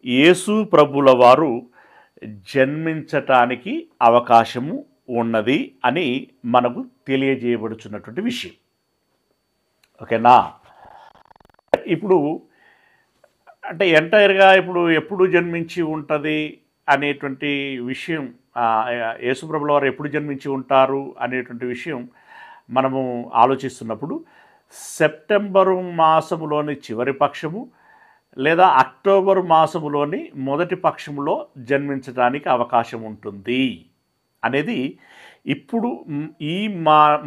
యేసు ప్రభుల వారు జన్మించటానికి అవకాశము ఉన్నది అని మనకు తెలియజేయబడుచున్నటువంటి విషయం. ఓకేనా, ఇప్పుడు అంటే ఎంటైర్గా ఇప్పుడు ఎప్పుడు జన్మించి ఉంటుంది అనేటువంటి విషయం, యేసుప్రభుల వారు ఎప్పుడు జన్మించి ఉంటారు అనేటువంటి విషయం మనము ఆలోచిస్తున్నప్పుడు సెప్టెంబరు మాసములోని చివరి పక్షము లేదా అక్టోబరు మాసములోని మొదటి పక్షములో జన్మించడానికి అవకాశం ఉంటుంది అనేది ఇప్పుడు ఈ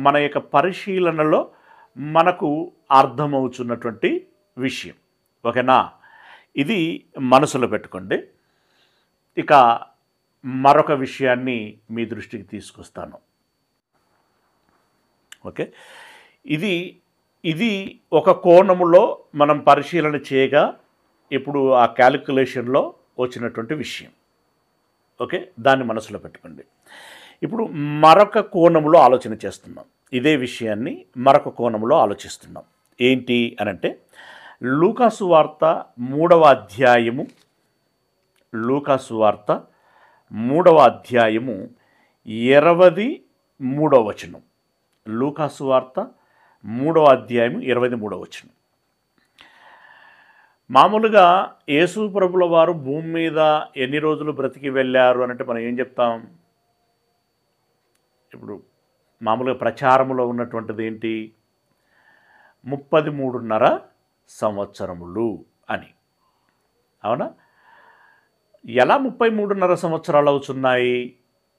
మన యొక్క పరిశీలనలో మనకు అర్థమవుతున్నటువంటి విషయం. ఓకేనా, ఇది మనసులో పెట్టుకోండి. ఇక మరొక విషయాన్ని మీ దృష్టికి తీసుకొస్తాను. ఓకే, ఇది ఒక కోణములో మనం పరిశీలన చేయగా ఇప్పుడు ఆ క్యాలిక్యులేషన్లో వచ్చినటువంటి విషయం. ఓకే, దాన్ని మనసులో పెట్టుకోండి. ఇప్పుడు మరొక కోణంలో ఆలోచన చేస్తున్నాం. ఇదే విషయాన్ని మరొక కోణంలో ఆలోచిస్తున్నాం. ఏంటి అనంటే లూకాసు వార్త 3వ అధ్యాయము 23వ వచనం. లూకాసు వార్త 3వ అధ్యాయము 23వ వచనం. మామూలుగా యేసు ప్రభుల వారు భూమి మీద ఎన్ని రోజులు బ్రతికి వెళ్ళారు అనంటే మనం ఏం చెప్తాం? ఇప్పుడు మామూలుగా ప్రచారంలో ఉన్నటువంటిది ఏంటి? 33.5 సంవత్సరములు అని. అవునా? ఎలా 33.5 సంవత్సరాలు అవుతున్నాయి,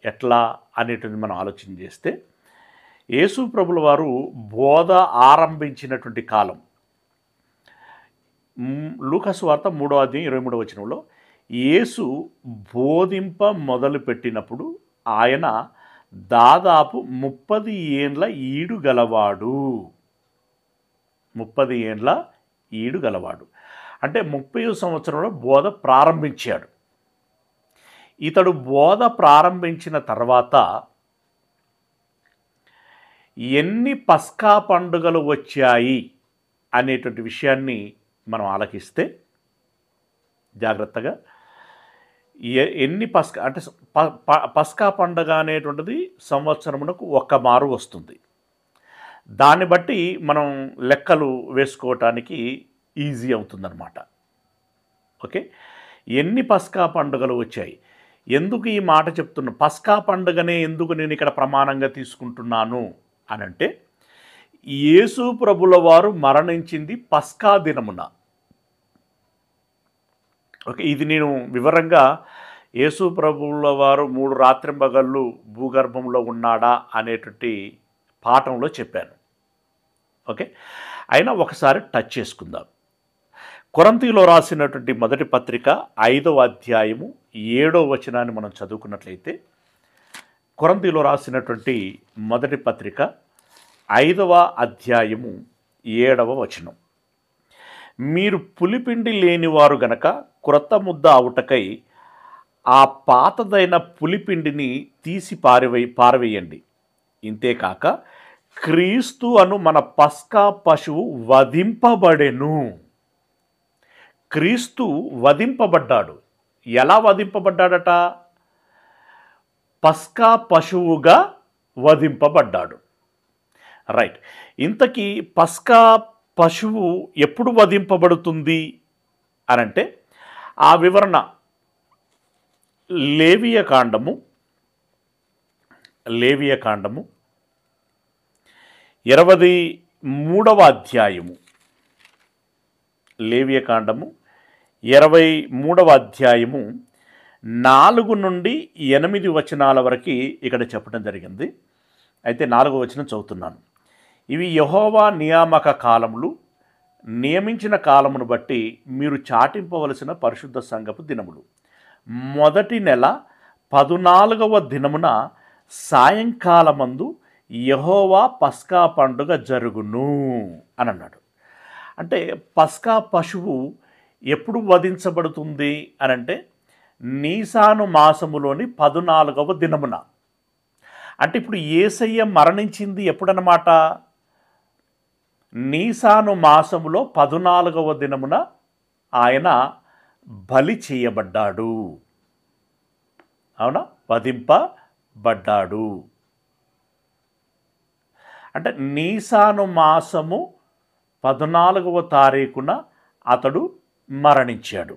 ఎట్లా అనేటువంటి మనం ఆలోచన చేస్తే యేసు ప్రభుల వారు బోధ ఆరంభించినటువంటి కాలం లూకాసు వార్త 3వ అధ్యాయం 23వ వచనంలో యేసు బోధింప మొదలుపెట్టినప్పుడు ఆయన దాదాపు 30 ఏండ్ల ఈడు గలవాడు. 30 ఏండ్ల ఈడు గలవాడు అంటే 30వ సంవత్సరంలో బోధ ప్రారంభించాడు. ఇతడు బోధ ప్రారంభించిన తర్వాత ఎన్ని పస్కా పండుగలు వచ్చాయి అనేటువంటి విషయాన్ని మనం ఆలకిస్తే జాగ్రత్తగా ఎన్ని పస్కా అంటే పస్కా పండుగ అనేటువంటిది సంవత్సరమునకు ఒక్క మారు వస్తుంది. దాన్ని బట్టి మనం లెక్కలు వేసుకోవటానికి ఈజీ అవుతుందన్నమాట. ఓకే, ఎన్ని పస్కా పండుగలు వచ్చాయి? ఎందుకు ఈ మాట చెప్తున్నా? పస్కా పండుగనే ఎందుకు నేను ఇక్కడ ప్రమాణంగా తీసుకుంటున్నాను అనంటే యేసు ప్రభుల వారు మరణించింది పస్కా దినమున. ఓకే, ఇది నేను వివరంగా యేసు ప్రభుల వారు 3 రాత్రింబగళ్ళు భూగర్భంలో ఉన్నాడా అనేటువంటి పాఠంలో చెప్పాను. ఓకే, అయినా ఒకసారి టచ్ చేసుకుందాం. కొరింథీలో రాసినటువంటి మొదటి పత్రిక 5వ అధ్యాయము 7వ వచనాన్ని మనం చదువుకున్నట్లయితే కొరింథీలో రాసినటువంటి మొదటి పత్రిక 5వ అధ్యాయము 7వ వచనం. మీరు పులిపిండి లేనివారు గనక క్రొత్త ముద్ద అవుటకై ఆ పాతదైన పులిపిండిని తీసి పారవేయండి. ఇంతేకాక క్రీస్తు అను మన పస్కా పశువు వధింపబడెను. క్రీస్తు వధింపబడ్డాడు. ఎలా వధింపబడ్డాడట? పస్కా పశువుగా వధింపబడ్డాడు. రైట్, ఇంతకీ పస్కా పశువు ఎప్పుడు వధింపబడుతుంది అనంటే ఆ వివరణ లేవియకాండము 23వ అధ్యాయము. లేవియకాండము 23వ అధ్యాయము 4 నుండి 8 వచనాల వరకు ఇక్కడ చెప్పడం జరిగింది. అయితే 4వ వచనం చదువుతున్నాను. ఇవి యెహోవా నియామక కాలములు, నియమించిన కాలమును బట్టి మీరు చాటింపవలసిన పరిశుద్ధ సంఘపు దినములు. మొదటి నెల 14వ దినమున సాయంకాలమందు యెహోవా పస్కా పండుగ జరుగును అని అన్నాడు. అంటే పస్కా పశువు ఎప్పుడు వధించబడుతుంది అని అంటే నీసాను మాసములోని 14వ దినమున. అంటే ఇప్పుడు యేసయ్య మరణించింది ఎప్పుడన్నమాట? నీసాను మాసములో 14వ దినమున ఆయన బలి చేయబడ్డాడు. అవునా? వధింపబడ్డాడు. అంటే నీసాను మాసము 14వ తారీఖున అతడు మరణించాడు.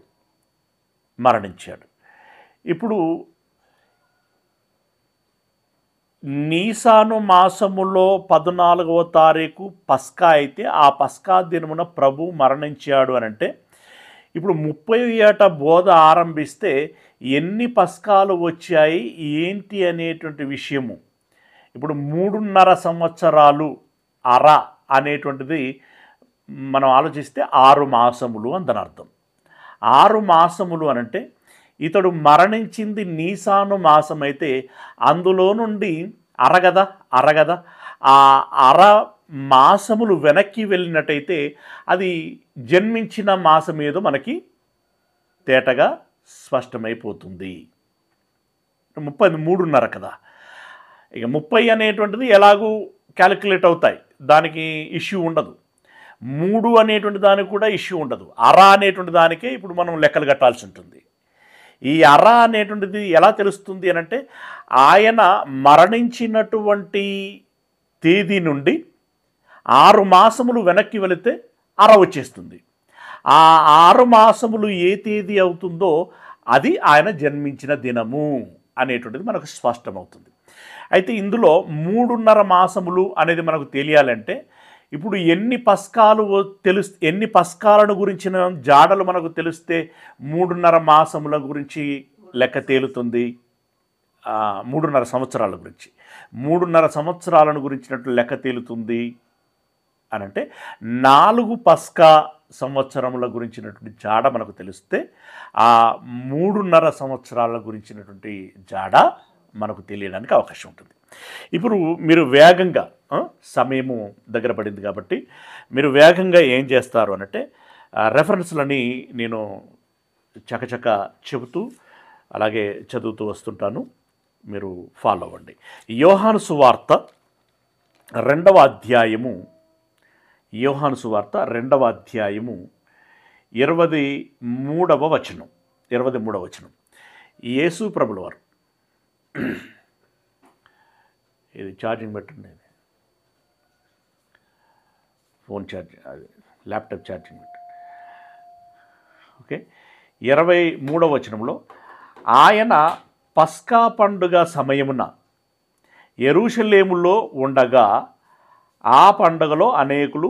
ఇప్పుడు నీసాను మాసములో 14వ తారీఖు పస్కా అయితే ఆ పస్కా దినమున ప్రభు మరణించాడు అని అంటే ఇప్పుడు 30 ఏట బోధ ఆరంభిస్తే ఎన్ని పస్కాలు వచ్చాయి ఏంటి అనేటువంటి విషయము ఇప్పుడు 3.5 సంవత్సరాలు అర అనేటువంటిది మనం ఆలోచిస్తే 6 మాసములు అందని అర్థం. 6 మాసములు అనంటే ఇతడు మరణించింది నీసాను మాసం అయితే అందులో నుండి అరగద ఆ అర మాసములు వెనక్కి వెళ్ళినట్టయితే అది జన్మించిన మాసం ఏదో మనకి తేటగా స్పష్టమైపోతుంది. 33.5 కదా. ఇక 30 అనేటువంటిది ఎలాగూ క్యాలిక్యులేట్ అవుతాయి, దానికి ఇష్యూ ఉండదు. 3 అనేటువంటి దానికి కూడా ఇష్యూ ఉండదు. అర అనేటువంటి దానికే ఇప్పుడు మనం లెక్కలు కట్టాల్సి ఉంటుంది. ఈ అర అనేటువంటిది ఎలా తెలుస్తుంది అని అంటే ఆయన మరణించినటువంటి తేదీ నుండి 6 మాసములు వెనక్కి వెళితే అర వచ్చేస్తుంది. ఆ 6 మాసములు ఏ తేదీ అవుతుందో అది ఆయన జన్మించిన దినము అనేటువంటిది మనకు స్పష్టమవుతుంది. అయితే ఇందులో 3.5 మాసములు అనేది మనకు తెలియాలంటే ఇప్పుడు ఎన్ని పస్కాలను గురించిన జాడలు మనకు తెలిస్తే 3.5 మాసముల గురించి లెక్క తేలుతుంది. 3.5 సంవత్సరాల గురించి 3.5 సంవత్సరాలను గురించినట్లు లెక్క తేలుతుంది అని అంటే 4 పస్కా సంవత్సరముల గురించినటువంటి జాడ మనకు తెలిస్తే ఆ 3.5 సంవత్సరాల గురించినటువంటి జాడ మనకు తెలియడానికి అవకాశం ఉంటుంది. ఇప్పుడు మీరు వేగంగా సమయము దగ్గర పడింది కాబట్టి మీరు వేగంగా ఏం చేస్తారు అనంటే రెఫరెన్స్లని నేను చకచక చెబుతూ అలాగే చదువుతూ వస్తుంటాను, మీరు ఫాలో అవ్వండి. యోహాను సువార్త 2వ అధ్యాయము 23వ వచనం. యేసు ప్రభుల వారు ఇది ఛార్జింగ్ పెట్టండి, ఫోన్ ఛార్జింగ్, అది ల్యాప్టాప్ ఛార్జింగ్ పెట్టండి. ఓకే. 23వ వచనంలో ఆయన పస్కా పండుగ సమయమున యెరూషలేములో ఉండగా ఆ పండుగలో అనేకులు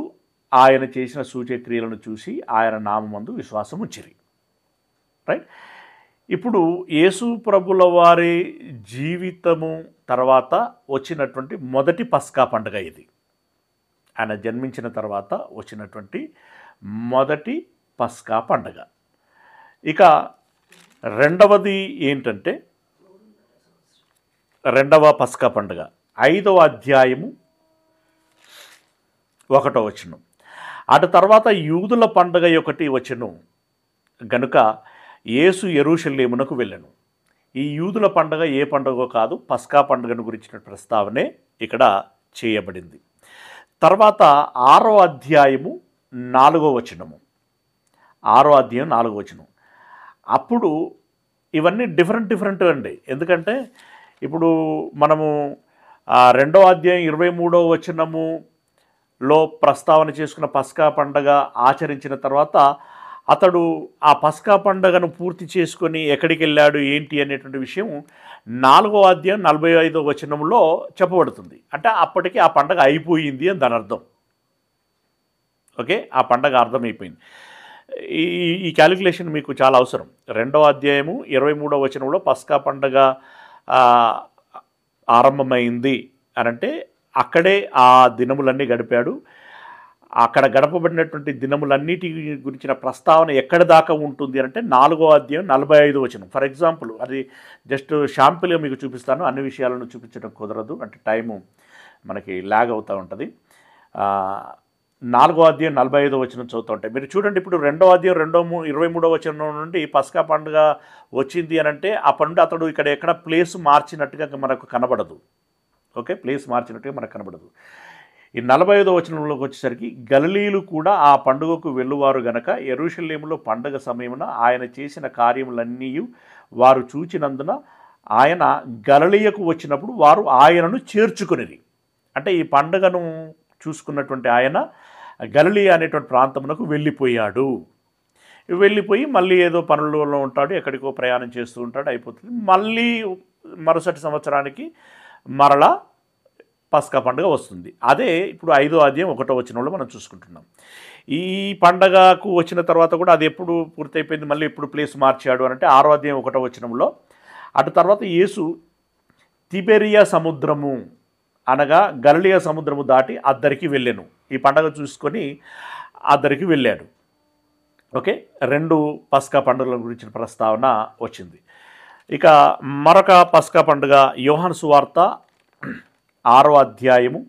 ఆయన చేసిన సూచక్రియలను చూసి ఆయన నామమందు విశ్వాసం ఉంచిరి. రైట్. ఇప్పుడు యేసు ప్రభుల వారి జీవితము తర్వాత వచ్చినటువంటి మొదటి పస్కా పండుగ ఇది. ఆయన జన్మించిన తర్వాత వచ్చినటువంటి మొదటి పస్కా పండుగ. ఇక రెండవది ఏంటంటే రెండవ పస్కా పండుగ 5వ అధ్యాయము 1వ వచనం. అటు తర్వాత యూదుల పండుగ ఒకటి వచ్చెను గనుక యేసు యెరూషలేమునకు వెళ్ళెను. ఈ యూదుల పండుగ ఏ పండుగ కాదు, పస్కా పండుగను గురించిన ప్రస్తావనే ఇక్కడ చేయబడింది. తర్వాత 6వ అధ్యాయము 4వ వచనము. 6వ అధ్యాయం 4వ వచనం. అప్పుడు ఇవన్నీ డిఫరెంట్ అండి. ఎందుకంటే ఇప్పుడు మనము 2వ అధ్యాయం 23వ వచనములో ప్రస్తావన చేసుకున్న పస్కా పండుగ ఆచరించిన తర్వాత అతడు ఆ పస్కా పండుగను పూర్తి చేసుకొని ఎక్కడికి వెళ్ళాడు ఏంటి అనేటువంటి విషయం 4వ అధ్యాయం 45వ వచనంలో చెప్పబడుతుంది. అంటే అప్పటికి ఆ పండుగ అయిపోయింది అని దాని అర్థం. ఓకే, ఆ పండుగ అర్థమైపోయింది. ఈ ఈ క్యాలిక్యులేషన్ మీకు చాలా అవసరం. 2వ అధ్యాయము 23వ వచనంలో పస్కా పండగ ఆరంభమైంది అనంటే అక్కడే ఆ దినములన్నీ గడిపాడు. అక్కడ గడపబడినటువంటి దినములన్నిటి గురించిన ప్రస్తావన ఎక్కడి దాకా ఉంటుంది అంటే 4వ అధ్యాయం 45వ వచనం. ఫర్ ఎగ్జాంపుల్ అది జస్ట్ షాంపుల్గా మీకు చూపిస్తాను, అన్ని విషయాలను చూపించడం కుదరదు, అంటే టైము మనకి ల్యాగ్ అవుతూ ఉంటుంది. 4వ అధ్యాయం 45వ వచనం చదువుతూ ఉంటాయి. మీరు చూడండి, ఇప్పుడు 2వ అధ్యాయం 23వ వచనం నుండి పస్కా పండుగ వచ్చింది అని అంటే అప్పటి నుండి అతడు ఇక్కడ ఎక్కడ ప్లేస్ మార్చినట్టుగా మనకు కనబడదు. ఓకే, ప్లేస్ మార్చినట్టుగా మనకు కనబడదు. ఈ 45వ వచనంలోకి వచ్చేసరికి గలిలీయులు కూడా ఆ పండుగకు వెళ్ళువారు గనక యెరూషలేములో పండుగ సమయమున ఆయన చేసిన కార్యములన్నీ వారు చూచినందున ఆయన గలిలయకు వచ్చినప్పుడు వారు ఆయనను చేర్చుకునేది. అంటే ఈ పండుగను చూసుకున్నటువంటి ఆయన గలిలయ అనేటువంటి ప్రాంతమునకు వెళ్ళిపోయాడు. వెళ్ళిపోయి మళ్ళీ ఏదో పనులలో ఉంటాడు, ఎక్కడికో ప్రయాణం చేస్తూ ఉంటాడు, అయిపోతుంది. మళ్ళీ మరుసటి సంవత్సరానికి మరలా పస్కా పండుగ వస్తుంది. అదే ఇప్పుడు 5వ అధ్యాయం 1వ వచనంలో మనం చూసుకుంటున్నాం. ఈ పండగకు వచ్చిన తర్వాత కూడా అది ఎప్పుడు పూర్తయిపోయింది, మళ్ళీ ఎప్పుడు ప్లేస్ మార్చాడు అంటే 6వ అధ్యాయం 1వ వచనంలో. అటు తర్వాత యేసు తిబెరియా సముద్రము అనగా గలిలయ సముద్రము దాటి అద్దరికి వెళ్ళాను. ఈ పండగ చూసుకొని అద్దరికి వెళ్ళాడు. ఓకే, 2 పస్కా పండుగల గురించిన ప్రస్తావన వచ్చింది. ఇక మరొక పస్కా పండుగ యోహాను సువార్త 6వ అధ్యాయము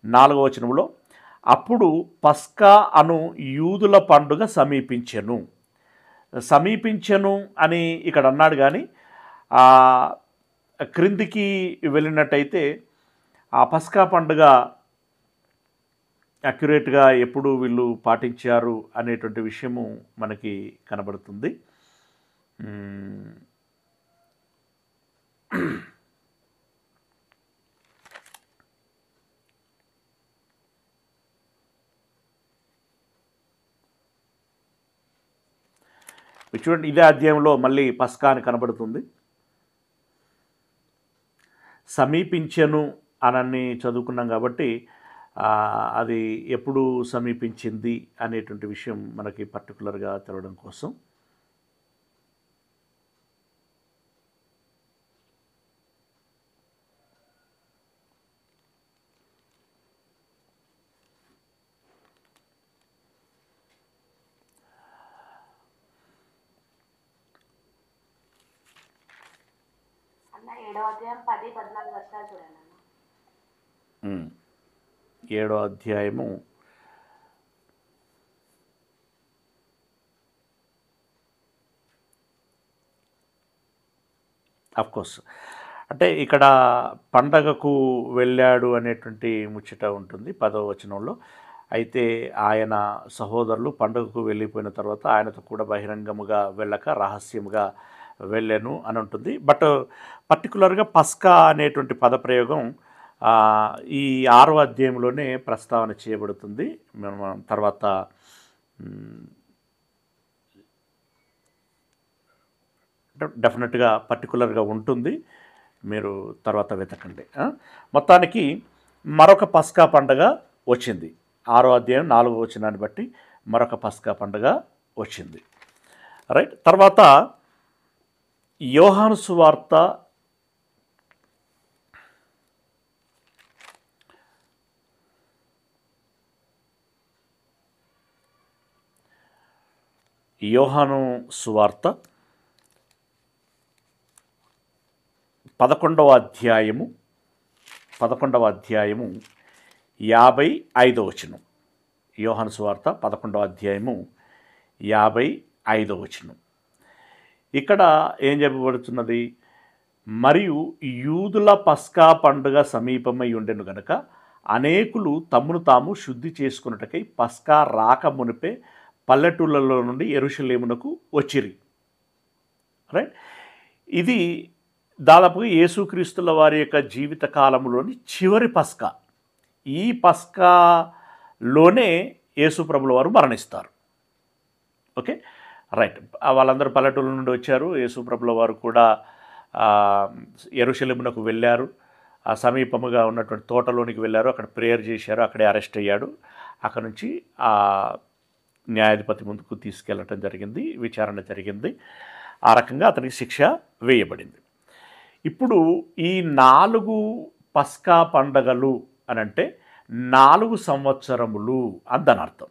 4వ వచనంలో, అప్పుడు పస్కా అను యూదుల పండుగ సమీపించెను అని ఇక్కడ అన్నాడు. కానీ క్రిందికి వెళ్ళినట్టయితే ఆ పస్కా పండుగ అక్యురేట్గా ఎప్పుడు వీళ్ళు పాటించారు అనేటువంటి విషయము మనకి కనబడుతుంది. చూడండి, ఇదే అధ్యాయంలో మళ్ళీ పస్కా అని కనబడుతుంది. సమీపించెను అని చదువుకున్నాం కాబట్టి అది ఎప్పుడు సమీపించింది అనేటువంటి విషయం మనకి పర్టికులర్గా తెలవడం కోసం ఏడో అధ్యాయము 14 కోర్స్ అంటే ఇక్కడ పండగకు వెళ్ళాడు అనేటువంటి ముచ్చట ఉంటుంది 10వ వచనంలో. అయితే ఆయన సహోదరులు పండుగకు వెళ్ళిపోయిన తర్వాత ఆయనతో కూడా బహిరంగముగా వెళ్ళక రహస్యముగా వెళ్ళాను అని ఉంటుంది. బట్ పర్టికులర్గా పస్కా అనేటువంటి పదప్రయోగం ఈ 6వ అధ్యాయంలోనే ప్రస్తావన చేయబడుతుంది. మనం తర్వాత డెఫినెట్గా పర్టికులర్గా ఉంటుంది, మీరు తర్వాత వెతకండి. మొత్తానికి మరొక పస్కా పండుగ వచ్చింది. 6వ అధ్యాయం 4వ వచనాన్ని బట్టి మరొక పస్కా పండుగ వచ్చింది. రైట్, తర్వాత యోహాను సువార్త 11వ అధ్యాయము 55వ వచనం. యోహాను సువార్త 11వ అధ్యాయము 55వ వచనం. ఇక్కడ ఏం చెప్పబడుతున్నది? మరియు యూదుల పస్కా పండుగ సమీపమై ఉండెను గనుక అనేకులు తమను తాము శుద్ధి చేసుకున్నటకై పస్కా రాక మునిపే పల్లెటూళ్ళలో నుండి యెరూషలేమునకు వచ్చిరి. రైట్, ఇది దాదాపుగా యేసుక్రీస్తుల వారి యొక్క జీవిత కాలంలోని చివరి పస్కా. ఈ పస్కాలోనే యేసుప్రభుల వారు మరణిస్తారు. ఓకే, రైట్, వాళ్ళందరూ పల్లెటూళ్ళ నుండి వచ్చారు. యేసుప్రభుల వారు కూడా యెరూషలేమునకు వెళ్ళారు. ఆ సమీపముగా ఉన్నటువంటి తోటలోనికి వెళ్ళారు, అక్కడ ప్రేయర్ చేశారు, అక్కడే అరెస్ట్ అయ్యాడు. అక్కడ నుంచి న్యాయాధిపతి ముందుకు తీసుకెళ్ళటం జరిగింది, విచారణ జరిగింది. ఆ రకంగా అతనికి శిక్ష వేయబడింది. ఇప్పుడు ఈ 4 పస్కా పండగలు అనంటే 4 సంవత్సరములు అని దాని అర్థం.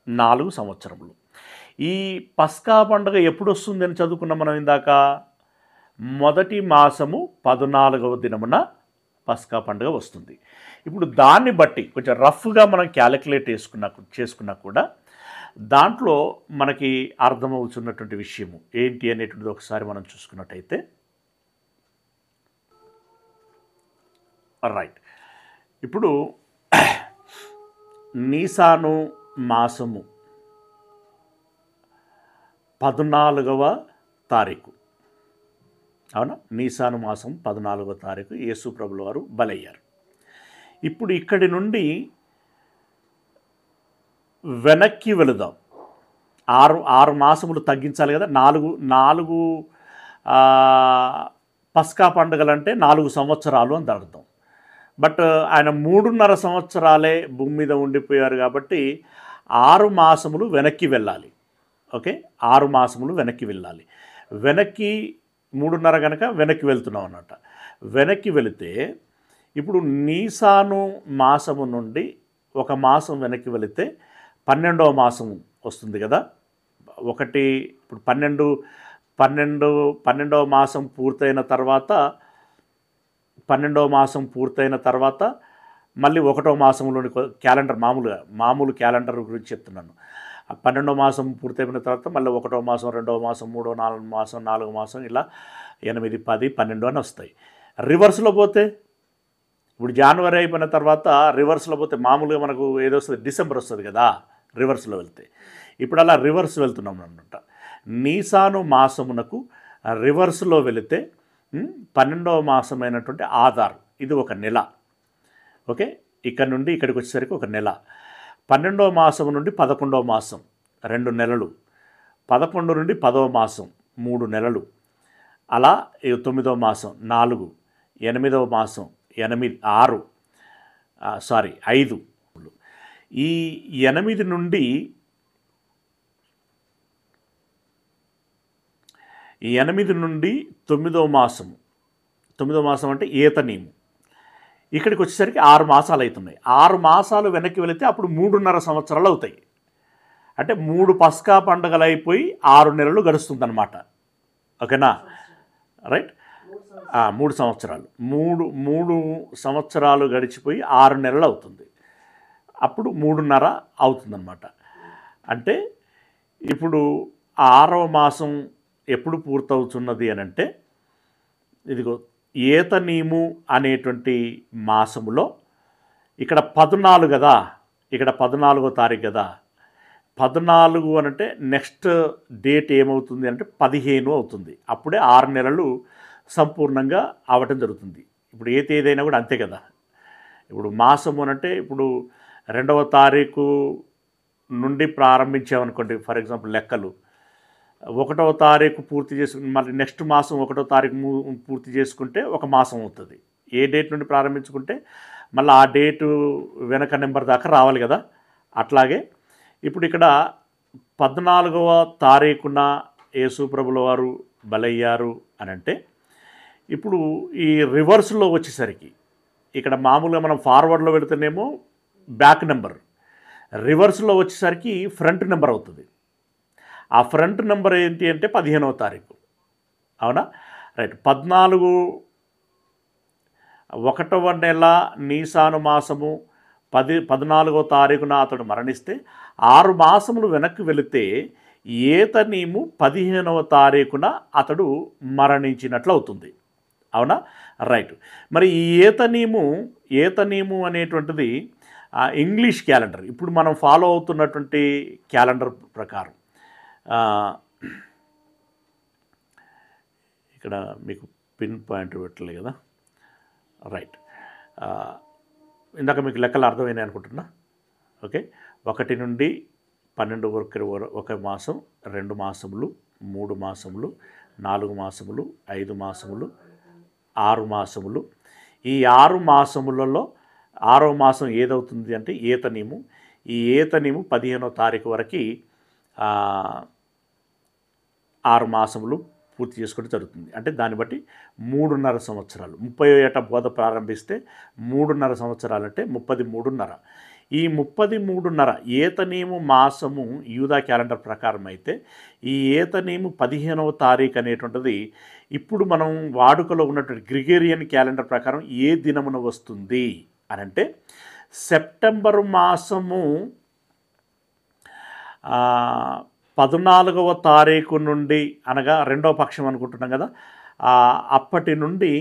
4 సంవత్సరములు. ఈ పస్కా పండుగ ఎప్పుడు వస్తుంది అని చదువుకున్నాం మనం ఇందాక. మొదటి మాసము 14వ దినమున పస్కా పండుగ వస్తుంది. ఇప్పుడు దాన్ని బట్టి కొంచెం రఫ్గా మనం క్యాలిక్యులేట్ చేసుకున్నా కూడా దాంట్లో మనకి అర్థమవుతున్నటువంటి విషయము ఏంటి అనేటువంటిది ఒకసారి మనం చూసుకున్నట్టయితే, రైట్, ఇప్పుడు నీసాను మాసము 14వ తారీఖు, అవునా? నీసాను మాసం 14వ తారీఖు యేసు ప్రభుల వారు బలయ్యారు. ఇప్పుడు ఇక్కడి నుండి వెనక్కి వెళుదాం. 6 మాసములు తగ్గించాలి కదా. 4 పస్కా పండుగలు అంటే 4 సంవత్సరాలు అని అర్థం. బట్ ఆయన 3.5 సంవత్సరాలే భూమి మీద ఉండిపోయారు కాబట్టి 6 మాసములు వెనక్కి వెళ్ళాలి. ఓకే, 6 మాసములు వెనక్కి వెళ్ళాలి. వెనక్కి 3.5 కనుక వెనక్కి వెళ్తున్నాం అన్నమాట. వెనక్కి వెళితే ఇప్పుడు నీసాను మాసము నుండి 1 మాసం వెనక్కి వెళితే 12వ మాసం వస్తుంది కదా. ఇప్పుడు 12వ మాసం పూర్తయిన తర్వాత 12వ మాసం పూర్తయిన తర్వాత మళ్ళీ 1వ మాసంలోని క్యాలెండర్, మామూలు క్యాలెండర్ గురించి చెప్తున్నాను. 12వ మాసం పూర్తయిన తర్వాత మళ్ళీ 1వ మాసం, 2వ మాసం, 3వ, 4వ మాసం, 4వ మాసం, ఇలా 8, 10, 12 అని వస్తాయి. రివర్స్లో పోతే ఇప్పుడు జనవరి అయిపోయిన తర్వాత రివర్స్లో పోతే మామూలుగా మనకు ఏదో వస్తుంది, డిసెంబర్ వస్తుంది కదా రివర్స్లో వెళ్తే. ఇప్పుడు అలా రివర్స్ వెళ్తున్నాం అనమాట. నీసాను మాసమునకు రివర్స్లో వెళితే 12వ మాసమైనటువంటి ఆధార్, ఇది ఒక నెల. ఓకే, ఇక్కడ నుండి ఇక్కడికి వచ్చేసరికి ఒక నెల. 12వ మాసం నుండి 11వ మాసం 2 నెలలు, 11 నుండి 10వ మాసం 3 నెలలు, అలా 9వ మాసం 4, 8వ మాసం 5. ఈ 8 నుండి 9వ మాసం, 9వ మాసం అంటే ఏతనీము, ఇక్కడికి వచ్చేసరికి 6 మాసాలు అవుతున్నాయి. 6 మాసాలు వెనక్కి వెళితే అప్పుడు 3.5 సంవత్సరాలు అవుతాయి. అంటే 3 పస్కా పండుగలు అయిపోయి 6 నెలలు గడుస్తుందన్నమాట. ఓకేనా, రైట్. 3 సంవత్సరాలు, 3 సంవత్సరాలు గడిచిపోయి 6 నెలలు అవుతుంది. అప్పుడు 3.5 అవుతుందన్నమాట. అంటే ఇప్పుడు 6వ మాసం ఎప్పుడు పూర్తవుతున్నది అని అంటే, ఇదిగో ఏతనీము అనేటువంటి మాసములో ఇక్కడ 14 కదా, ఇక్కడ 14వ తారీఖు కదా. 14 అనంటే నెక్స్ట్ డేట్ ఏమవుతుంది అంటే 15 అవుతుంది. అప్పుడే 6 నెలలు సంపూర్ణంగా అవటం జరుగుతుంది. ఇప్పుడు ఏ తేదీ అయినా కూడా అంతే కదా. ఇప్పుడు మాసము అనంటే ఇప్పుడు 2వ తారీఖు నుండి ప్రారంభించామనుకోండి, ఫర్ ఎగ్జాంపుల్ లెక్కలు 1వ తారీఖు పూర్తి చేసుకుని మళ్ళీ నెక్స్ట్ మాసం 1వ తారీఖు పూర్తి చేసుకుంటే 1 మాసం అవుతుంది. ఏ డేట్ నుండి ప్రారంభించుకుంటే మళ్ళీ ఆ డేటు వెనక నెంబర్ దాకా రావాలి కదా. అట్లాగే ఇప్పుడు ఇక్కడ 14వ తారీఖున యేసు ప్రభుల వారు బలయ్యారు అని అంటే, ఇప్పుడు ఈ రివర్స్లో వచ్చేసరికి ఇక్కడ మామూలుగా మనం ఫార్వర్డ్లో పెడితేనేమో బ్యాక్ నెంబర్, రివర్స్లో వచ్చేసరికి ఫ్రంట్ నెంబర్ అవుతుంది. ఆ ఫ్రంట్ నెంబర్ ఏంటి అంటే 15వ తారీఖు, అవునా, రైట్. 1వ నెల నీసాను మాసము 14వ తారీఖున అతడు మరణిస్తే 6 మాసములు వెనక్కి వెళితే ఏతనీము 15వ తారీఖున అతడు మరణించినట్లు అవుతుంది, అవునా, రైట్. మరి ఈ ఏతనీము అనేటువంటిది ఇంగ్లీష్ క్యాలెండర్, ఇప్పుడు మనం ఫాలో అవుతున్నటువంటి క్యాలెండర్ ప్రకారం. ఇక్కడ మీకు పిన్ పాయింట్ పెట్టలే కదా, రైట్. ఇందాక మీకు లెక్కలు అర్థమైనాయి అనుకుంటున్నా. ఓకే, 1 నుండి 12 వరకు 1 మాసం, 2 మాసములు, 3 మాసములు, 4 మాసములు, 5 మాసములు, 6 మాసములు. ఈ 6 మాసములలో 6వ మాసం ఏదవుతుంది అంటే ఏతనీము. ఈ ఏతనీము 15వ తారీఖు వరకు 6 మాసములు పూర్తి చేసుకోవడం జరుగుతుంది. అంటే దాన్ని బట్టి 3.5 సంవత్సరాలు. 30వ ఏట బోధ ప్రారంభిస్తే 3.5 సంవత్సరాలు అంటే 33.5. ఈ 33.5 ఏతనీము మాసము యూదా క్యాలెండర్ ప్రకారం అయితే ఈ ఏతనీము 15వ తారీఖు అనేటువంటిది ఇప్పుడు మనం వాడుకలో ఉన్నటువంటి గ్రిగేరియన్ క్యాలెండర్ ప్రకారం ఏ దినమున వస్తుంది అని అంటే సెప్టెంబరు మాసము 14వ తారీఖు నుండి, అనగా 2వ పక్షం అనుకుంటున్నాం కదా, అప్పటి నుండి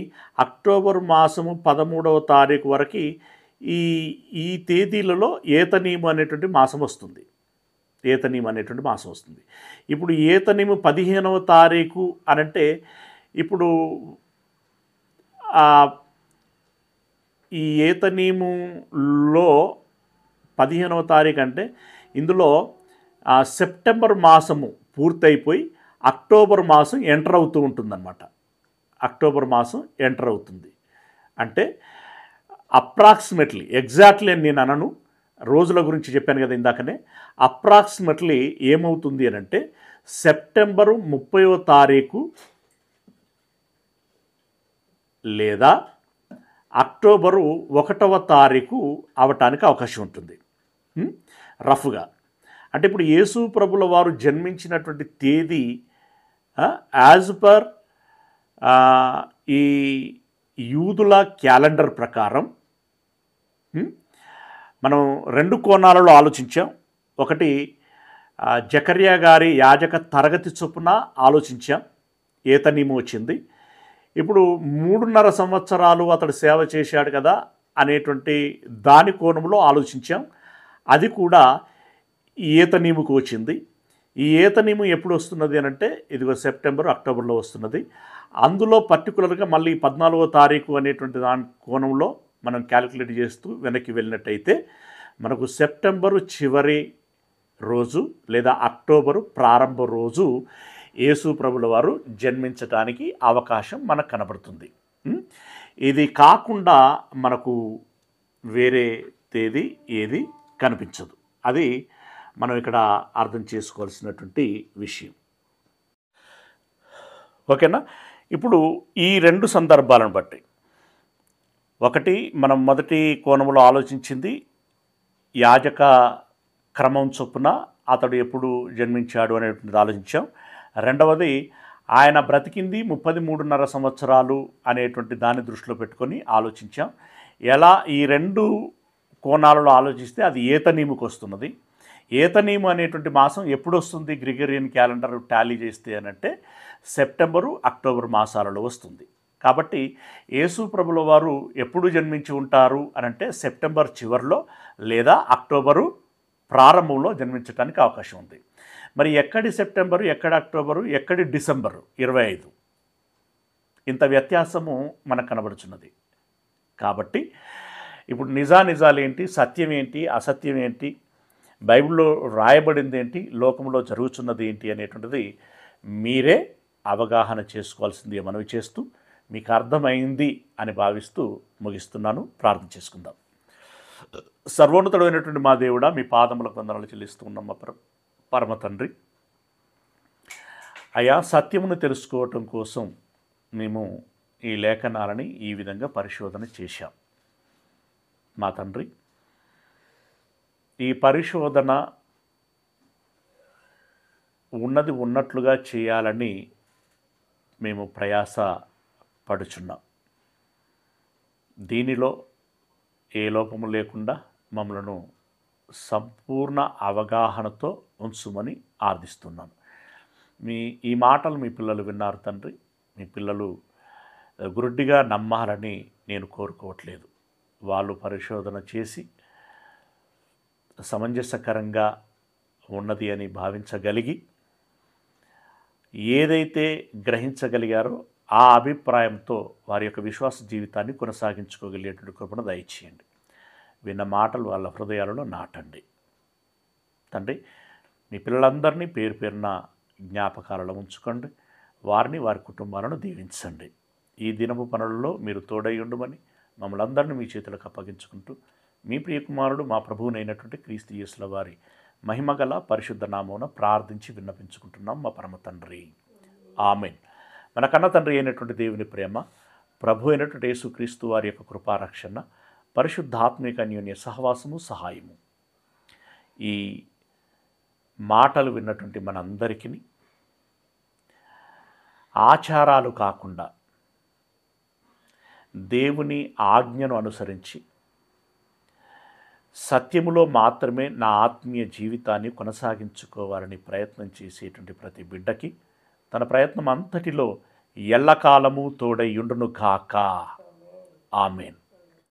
అక్టోబర్ మాసము 13వ తారీఖు వరకు ఈ తేదీలలో ఏతనీము అనేటువంటి మాసం వస్తుంది. ఏతనీము అనేటువంటి మాసం వస్తుంది. ఇప్పుడు ఏతనీము 15వ తారీఖు అనంటే ఇప్పుడు ఈ ఏతనీములో 15వ తారీఖు అంటే ఇందులో సెప్టెంబర్ మాసము పూర్తయిపోయి అక్టోబర్ మాసం ఎంటర్ అవుతూ ఉంటుందన్నమాట. అక్టోబర్ మాసం ఎంటర్ అవుతుంది అంటే అప్రాక్సిమేట్లీ, ఎగ్జాక్ట్లీ అని నేను అనను, రోజుల గురించి చెప్పాను కదా ఇందాకనే, అప్రాక్సిమేట్లీ ఏమవుతుంది అని అంటే సెప్టెంబరు 30వ తారీఖు లేదా అక్టోబరు 1వ తారీఖు అవటానికి అవకాశం ఉంటుంది రఫ్గా. అంటే ఇప్పుడు యేసు ప్రభుల వారు జన్మించినటువంటి తేదీ యాజ్ పర్ ఈ యూదుల క్యాలెండర్ ప్రకారం మనం 2 కోణాలలో ఆలోచించాం. ఒకటి జకర్యా గారి యాజక తరగతి చొప్పున ఆలోచించాం, ఏతనీము వచ్చింది. ఇప్పుడు 3.5 సంవత్సరాలు అతడు సేవ చేశాడు కదా అనేటువంటి దాని కోణంలో ఆలోచించాం. అది కూడా ఈ ఏతనీముకు వచ్చింది. ఈ ఏతనీము ఎప్పుడు వస్తున్నది అని అంటే ఇదిగో సెప్టెంబర్ అక్టోబర్లో వస్తున్నది. అందులో పర్టికులర్గా మళ్ళీ 14వ తారీఖు అనేటువంటి దాని కోణంలో మనం క్యాలిక్యులేట్ చేస్తూ వెనక్కి వెళ్ళినట్టయితే మనకు సెప్టెంబరు చివరి రోజు లేదా అక్టోబరు ప్రారంభ రోజు యేసు ప్రభుల వారు జన్మించటానికి అవకాశం మనకు కనబడుతుంది. ఇది కాకుండా మనకు వేరే తేదీ ఏది కనిపించదు. అది మనం ఇక్కడ అర్థం చేసుకోవాల్సినటువంటి విషయం. ఓకేనా? ఇప్పుడు ఈ 2 సందర్భాలను బట్టి, ఒకటి మనం మొదటి కోణంలో ఆలోచించింది యాజక క్రమం చొప్పున అతడు ఎప్పుడు జన్మించాడు అనేటువంటిది ఆలోచించాం. రెండవది ఆయన బ్రతికింది 33.5 సంవత్సరాలు అనేటువంటి దాన్ని దృష్టిలో పెట్టుకొని ఆలోచించాం. ఎలా ఈ 2 కోణాలలో ఆలోచిస్తే అది ఏతనీముకు వస్తున్నది. ఏతనీము అనేటువంటి మాసం ఎప్పుడు వస్తుంది గ్రిగోరియన్ క్యాలెండర్ టాలీ చేస్తే అనంటే సెప్టెంబరు అక్టోబర్ మాసాలలో వస్తుంది. కాబట్టి యేసు ప్రభుల వారు ఎప్పుడు జన్మించి ఉంటారు అనంటే సెప్టెంబర్ చివరిలో లేదా అక్టోబరు ప్రారంభంలో జన్మించడానికి అవకాశం ఉంది. మరి ఎక్కడి సెప్టెంబరు, ఎక్కడ అక్టోబరు, ఎక్కడి డిసెంబరు 25, ఇంత వ్యత్యాసము మనకు కనబడుచున్నది. కాబట్టి ఇప్పుడు నిజాలు ఏంటి, సత్యం ఏంటి, అసత్యం ఏంటి, బైబిల్లో రాయబడింది ఏంటి, లోకంలో జరుగుతున్నది ఏంటి అనేటువంటిది మీరే అవగాహన చేసుకోవాల్సింది మనవి చేస్తూ మీకు అర్థమైంది అని భావిస్తూ ముగిస్తున్నాను. ప్రార్థన చేసుకుందాం. సర్వోన్నతుడైనటువంటి మా దేవుడా, మీ పాదములకు వందనాలు చెల్లిస్తూ ఉన్నాం మా పరమ తండ్రి. అయా, సత్యమును తెలుసుకోవటం కోసం మేము ఈ లేఖనాలని ఈ విధంగా పరిశోధన చేశాం మా తండ్రి. ఈ పరిశోధన ఉన్నది ఉన్నట్లుగా చేయాలని మేము ప్రయాస పడుచున్నాం. దీనిలో ఏ లోపము లేకుండా మమ్మలను సంపూర్ణ అవగాహనతో ఉంచుమని ఆర్థిస్తున్నాను. ఈ మాటలు మీ పిల్లలు విన్నారు తండ్రి. మీ పిల్లలు గురుడ్డిగా నమ్మాలని నేను కోరుకోవట్లేదు. వాళ్ళు పరిశోధన చేసి సమంజసకరంగా ఉన్నది అని భావించగలిగి ఏదైతే గ్రహించగలిగారో ఆ అభిప్రాయంతో వారి యొక్క విశ్వాస జీవితాన్ని కొనసాగించుకోగలిగేటువంటి కృపను దయచేయండి. విన్న మాటలు వాళ్ళ హృదయాలలో నాటండి తండ్రి. మీ పిల్లలందరినీ పేరు పేరున జ్ఞాపకాలలో ఉంచుకోండి. వారిని, వారి కుటుంబాలను దీవించండి. ఈ దినపు పనులలో మీరు తోడై ఉండమని మమ్మల్ని అందరినీ మీ చేతులకు అప్పగించుకుంటూ మీ ప్రియకుమారుడు మా ప్రభువునైనటువంటి క్రీస్తు యేసుల వారి మహిమగల పరిశుద్ధ నామమున ప్రార్థించి విన్నపించుకుంటున్నాం మా పరమ తండ్రి. ఆమెన్. మన కన్న తండ్రి అయినటువంటి దేవుని ప్రేమ, ప్రభు అయినటువంటి యేసుక్రీస్తు వారి యొక్క కృపారక్షణ, పరిశుద్ధాత్మిక అన్యోన్య సహవాసము, సహాయము ఈ మాటలు విన్నటువంటి మనందరికీ ఆచారాలు కాకుండా దేవుని ఆజ్ఞను అనుసరించి సత్యములో మాత్రమే నా ఆత్మీయ జీవితాన్ని కొనసాగించుకోవాలని ప్రయత్నం చేసేటువంటి ప్రతి బిడ్డకి తన ప్రయత్నం అంతటిలో ఎల్లకాలము తోడై యుండును గాక. ఆమెన్.